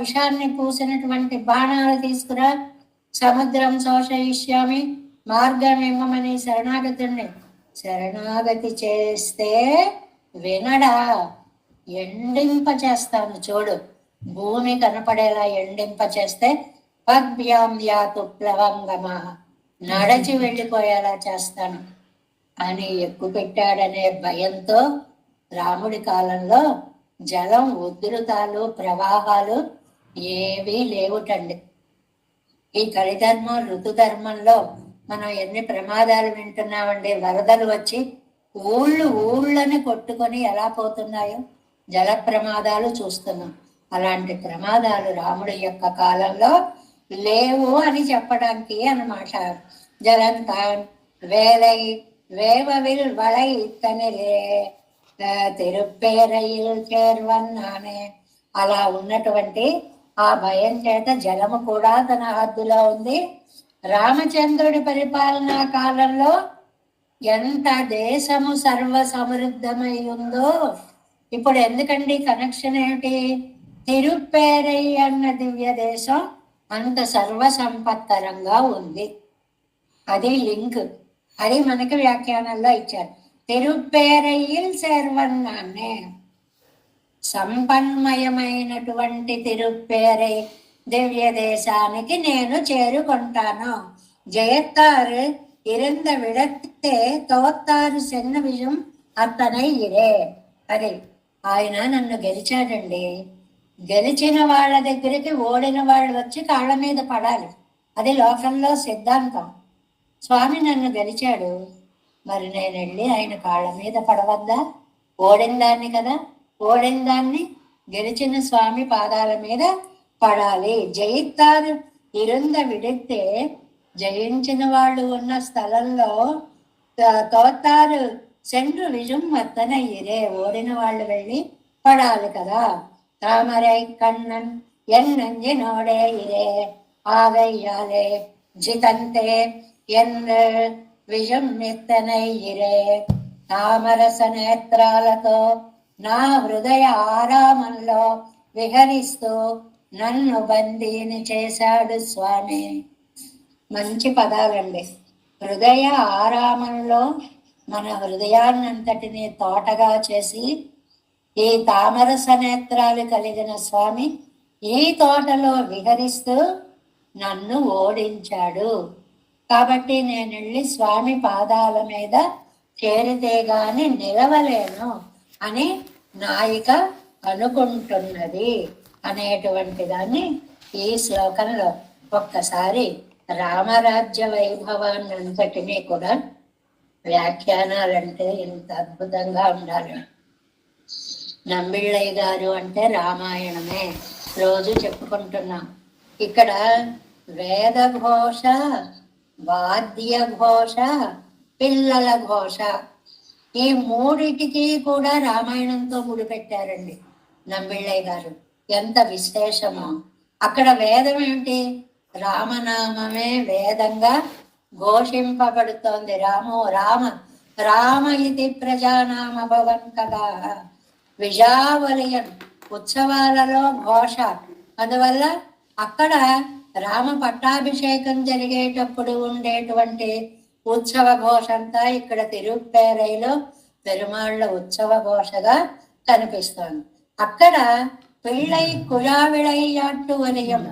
విషాన్ని పూసినటువంటి బాణాలు తీసుకురా, సముద్రం శోషయిష్యామి మార్గం ఇమ్మని శరణాగతి చేస్తే వినడా, ఎండింప చేస్తాను చూడు. భూమి కనపడేలా ఎండింప చేస్తే పద్భ్యాం యాతు ప్లవంగమ, నడచి వెళ్ళిపోయేలా చేస్తాను అని ఎక్కువ పెట్టాడనే భయంతో రాముడి కాలంలో జలం ఉధృతాలు ప్రవాహాలు ఏవీ లేవుటండి. ఈ కలిధర్మం ఋతుధర్మంలో మనం ఎన్ని ప్రమాదాలు వింటున్నామండి. వరదలు వచ్చి ఊళ్ళని కొట్టుకొని ఎలా పోతున్నాయో జల ప్రమాదాలు చూస్తున్నాం. అలాంటి ప్రమాదాలు రాముడి యొక్క కాలంలో లేవు అని చెప్పడానికి అన్నమాట. జలంతాన్ వేలై వేవవిల్ వళై తనిలే తిరుప్పేరయిల్ చేర్వన్నానే. అలా ఉన్నటువంటి ఆ భయం చేత జలము కూడా తన హద్దులో ఉంది. రామచంద్రుడి పరిపాలనా కాలంలో ఎంత దేశము సర్వ సమృద్ధమై ఉందో. ఇప్పుడు ఎందుకండి కనెక్షన్ ఏమిటి? తిరుప్పేరై అన్న దివ్య దేశం అంత సర్వ సంపత్తరంగా ఉంది. అది లింక్, అది మనకి వ్యాఖ్యానంలో ఇచ్చారు. తిరుప్పేరయ్యిల్ సేర్వన్నానే, సంపన్మయమైనటువంటి తిరుప్పేరై దివ్య దేశానికి నేను చేరుకుంటాను. జయత్తారు ఇరంద విడత్తే తోత్తారు సెన్న విజయం అతనై ఇరే. అది ఆయన నన్ను గెలిచాడండి. గెలిచిన వాళ్ళ దగ్గరికి ఓడిన వాళ్ళు వచ్చి కాళ్ళ మీద పడాలి. అది లోకంలో సిద్ధాంతం. స్వామి నన్ను గెలిచాడు, మరి నేను వెళ్ళి ఆయన కాళ్ళ మీద పడవద్దా? ఓడిన దాన్ని కదా, ఓడిన దాన్ని గెలిచిన స్వామి పాదాల మీద పడాలి. జయిత్తారు ఇరుంద విడితే, జయించిన వాళ్ళు ఉన్న స్థలంలో తోత్తారు సెండ్రు విజం వర్తన ఇరే, ఓడిన వాళ్ళు వెళ్ళి పడాలి కదా. తామరై కண்ணన్ ఎన్నంజినోడే ఇరే ఆగయ్యాలే జితంతే ఎన్ విజం నెత్తనై ఇరే. తామరస నేత్రాలతో నా హృదయ ఆరామంలో విహరిస్తూ నన్ను బందీని చేశాడు స్వామి. మంచి పదాలండి. హృదయ ఆరామంలో మన హృదయాన్నంతటిని తోటగా చేసి ఈ తామరస నేత్రాలు కలిగిన స్వామి ఈ తోటలో విహరిస్తూ నన్ను ఓడించాడు. కాబట్టి నేను వెళ్ళి స్వామి పాదాల మీద చేరితే గాని నిలవలేను అని నాయిక అనుకుంటున్నది అనేటువంటి దాన్ని ఈ శ్లోకంలో ఒక్కసారి రామరాజ్య వైభవాన్ని అంతటినీ కూడా వ్యాఖ్యానాలంటే ఇంత అద్భుతంగా ఉండాలి. నంబిళ్ళయ్య గారు అంటే రామాయణమే రోజు చెప్పుకుంటున్నాం. ఇక్కడ వేద ఘోష, వాద్య ఘోష, పిల్లల ఘోష, ఈ మూడిటికి కూడా రామాయణంతో ముడిపెట్టారండి నంబిళ్ళయ్య గారు. ఎంత విశేషమో. అక్కడ వేదం ఏమిటి? రామనామమే వేదంగా ఘోషింపబడుతోంది. రామో రామ రామ ఇది ప్రజానామ భవన్ కదా. విజావలయన్ ఉత్సవాలలో ఘోష. అందువల్ల అక్కడ రామ పట్టాభిషేకం జరిగేటప్పుడు ఉండేటువంటి ఉత్సవ ఘోష అంతా ఇక్కడ తిరుప్పేరైలో పెరుమాళ్ళ ఉత్సవ ఘోషగా కనిపిస్తోంది. అక్కడ పిళ్ళై కుళావిళయ్యాట్టు వలయం,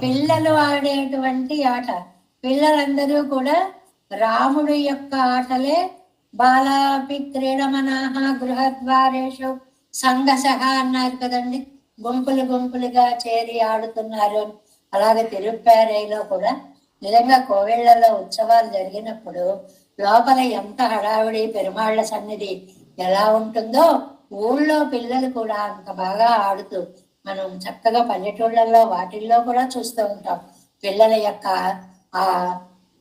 పిల్లలు ఆడేటువంటి ఆట. పిల్లలందరూ కూడా రాముడి యొక్క ఆటలే. బాలాపి క్రీడమనాహ గృహద్వారేషు సంఘసహ అన్నారు కదండి. గుంపులు గుంపులుగా చేరి ఆడుతున్నారు. అలాగే తిరుప్పేరైలో కూడా నిజంగా కోవిళ్లలో ఉత్సవాలు జరిగినప్పుడు లోపల ఎంత హడావిడి, పెరుమాళ్ల సన్నిధి ఎలా ఉంటుందో ఊళ్ళో పిల్లలు కూడా అంత బాగా ఆడుతూ మనం చక్కగా పల్లెటూళ్ళల్లో వాటిల్లో కూడా చూస్తూ ఉంటాం. పిల్లల యొక్క ఆ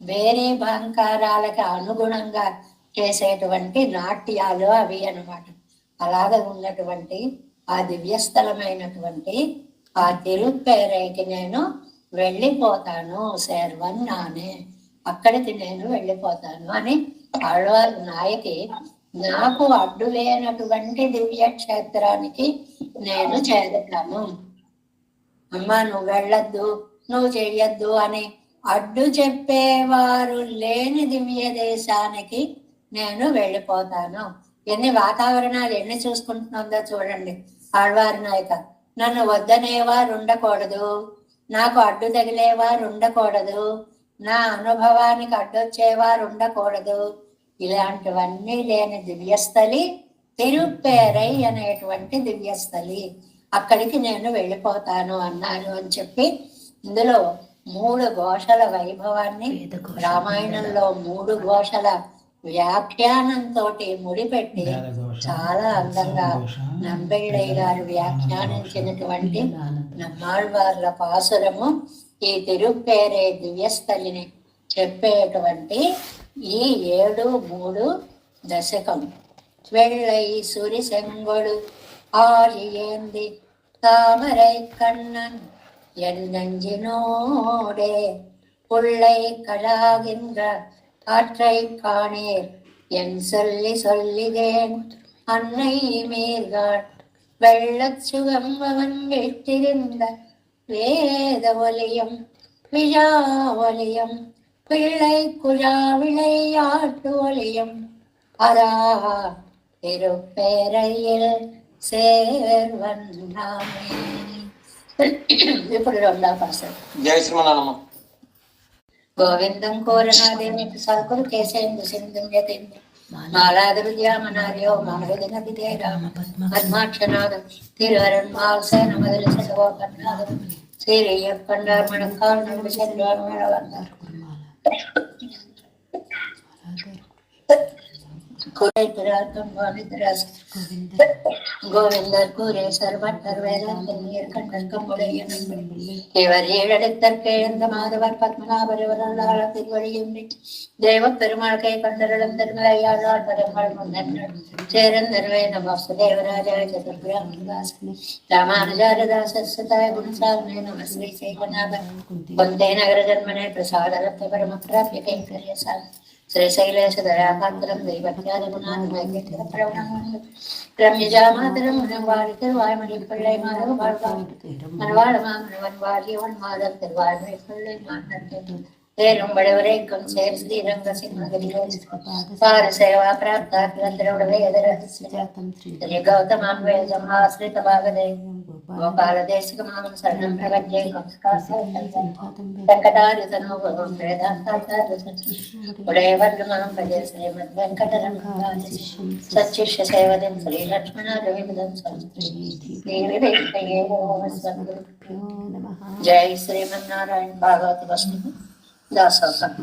వేరే భాంకారాలకి అనుగుణంగా చేసేటువంటి నాట్యాలు అవి అన్నమాట. అలాగ ఉన్నటువంటి ఆ దివ్యస్థలమైనటువంటి ఆ తిరుప్పేరైకి నేను వెళ్ళిపోతాను. శర్వన్నానే, అక్కడికి నేను వెళ్ళిపోతాను అని ఆళ్వారు నాయకి నాకు అడ్డు లేనటువంటి దివ్య క్షేత్రానికి నేను చేరుతాను. అమ్మా నువ్వు వెళ్ళొద్దు, నువ్వు చెయ్యొద్దు అని అడ్డు చెప్పేవారు లేని దివ్య దేశానికి నేను వెళ్ళిపోతాను. ఎన్ని వాతావరణాలు ఎన్ని చూసుకుంటుందో చూడండి ఆళ్వారి నాయక. నన్ను వద్దనేవారు ఉండకూడదు, నాకు అడ్డు తగిలేవారు ఉండకూడదు, నా అనుభవానికి అడ్డొచ్చేవారు ఉండకూడదు. ఇలాంటివన్నీ లేని దివ్యస్థలి తిరుప్పేరై అనేటువంటి దివ్యస్థలి. అక్కడికి నేను వెళ్ళిపోతాను అన్నాను అని చెప్పి ఇందులో 3 ఘోషల వైభవాన్ని రామాయణంలో 3 ఘోషల వ్యాఖ్యానంతో ముడిపెట్టి చాలా అందంగా నంబెళ్ళయ్య గారు వ్యాఖ్యానించినటువంటి నమ్మాళ్వార్ల పాసురము ఈ తిరుప్పేరే దివ్యస్థలిని చెప్పేటువంటి ఈ 7-3 దశకం. வெள்ளை சுரி செங்கொடு ஆழி ஏந்தி தாமரை கண்ணன் என் நெஞ்சினோடே புள்ளை கழாகின்ற ஆற்றை காணீர் என் சொல்லி சொல்லிதேன் அன்னை மீர்காள் வெள்ளச் சுகம்பவன் விட்டிருந்த வேத ஒலியும் விழா ஒலியும் பிள்ளை குழா விளையாட்டு ஒலியும் அதா తిరుపేరయ్యల్ సేర్వన్నామే. ఇప్పుడు 2వ పాసరం.
జై శ్రీమన్నారాయణ.
గోవిందం కోరనాదేవి సల్కులు కేసేందు సింధుం యతేంద్ర మాలాద విద్యామనార్యో మామృది నదిదే రామ పద్మాక్షనాదం తిరువరన్మాల్ సేన మధుర సగోపన్నాదం శ్రీయప్పండార్ మణకాల్ నంబి చంద్రార్ మేళవందార్ கோவிந்தர் கூரே சர்வட்டர் வேதாந்தர் இவர் ஏழெடுத்தற்கெழுந்த மாதவர் பத்மநாபரிவராள திருவழியும் தேவ பெருமாள் கை கண்டரிடம் திருமலையாளார் பெருமாள் முன்னர்கள் சேரந்தர்வே நமஸ்து தேவராஜாய சதுர்பிராமதாசனே ராமானுஜாரதாசாய குணசாரணே நம ஸ்ரீ சேவநாதன் வந்தே நகர ஜன்மனே பிரசாதரத்தை பரமப்ராப்ய கைங்கர்யசால శ్రీశైలేశ దయాకాంతరం దైవజ్ఞానగుణాన్వైద్యమాతరం మనవాడి తిరువాய்மொழி பிள்ளை மாதவ வாழ்வாள் மனவாள மாமனவன் வாழியவன் மாதம் திருவாய்மொழி பிள்ளை மாதம் தேரும் வடவரைக்கும் சேர் ஸ்ரீரங்க சிம்மகிரியே பார சேவா பிராப்தாக்கிரந்தருடவே எதிரஹஸ்யம் ஸ்ரீ கௌதமான் வேதம் ஆசிரித பாகதே గోపాల దేశిక మామన శరణం ప్రగజ్ఞే వెంకటారితనో వేదాంతాచార్యం భజే శ్రీమద్ వెంకటరమణ సచ్చిష్య సేవదం శ్రీ లక్ష్మణ రవిదం జై శ్రీమన్నారాయణ భాగవత వస్తు దాసోహం.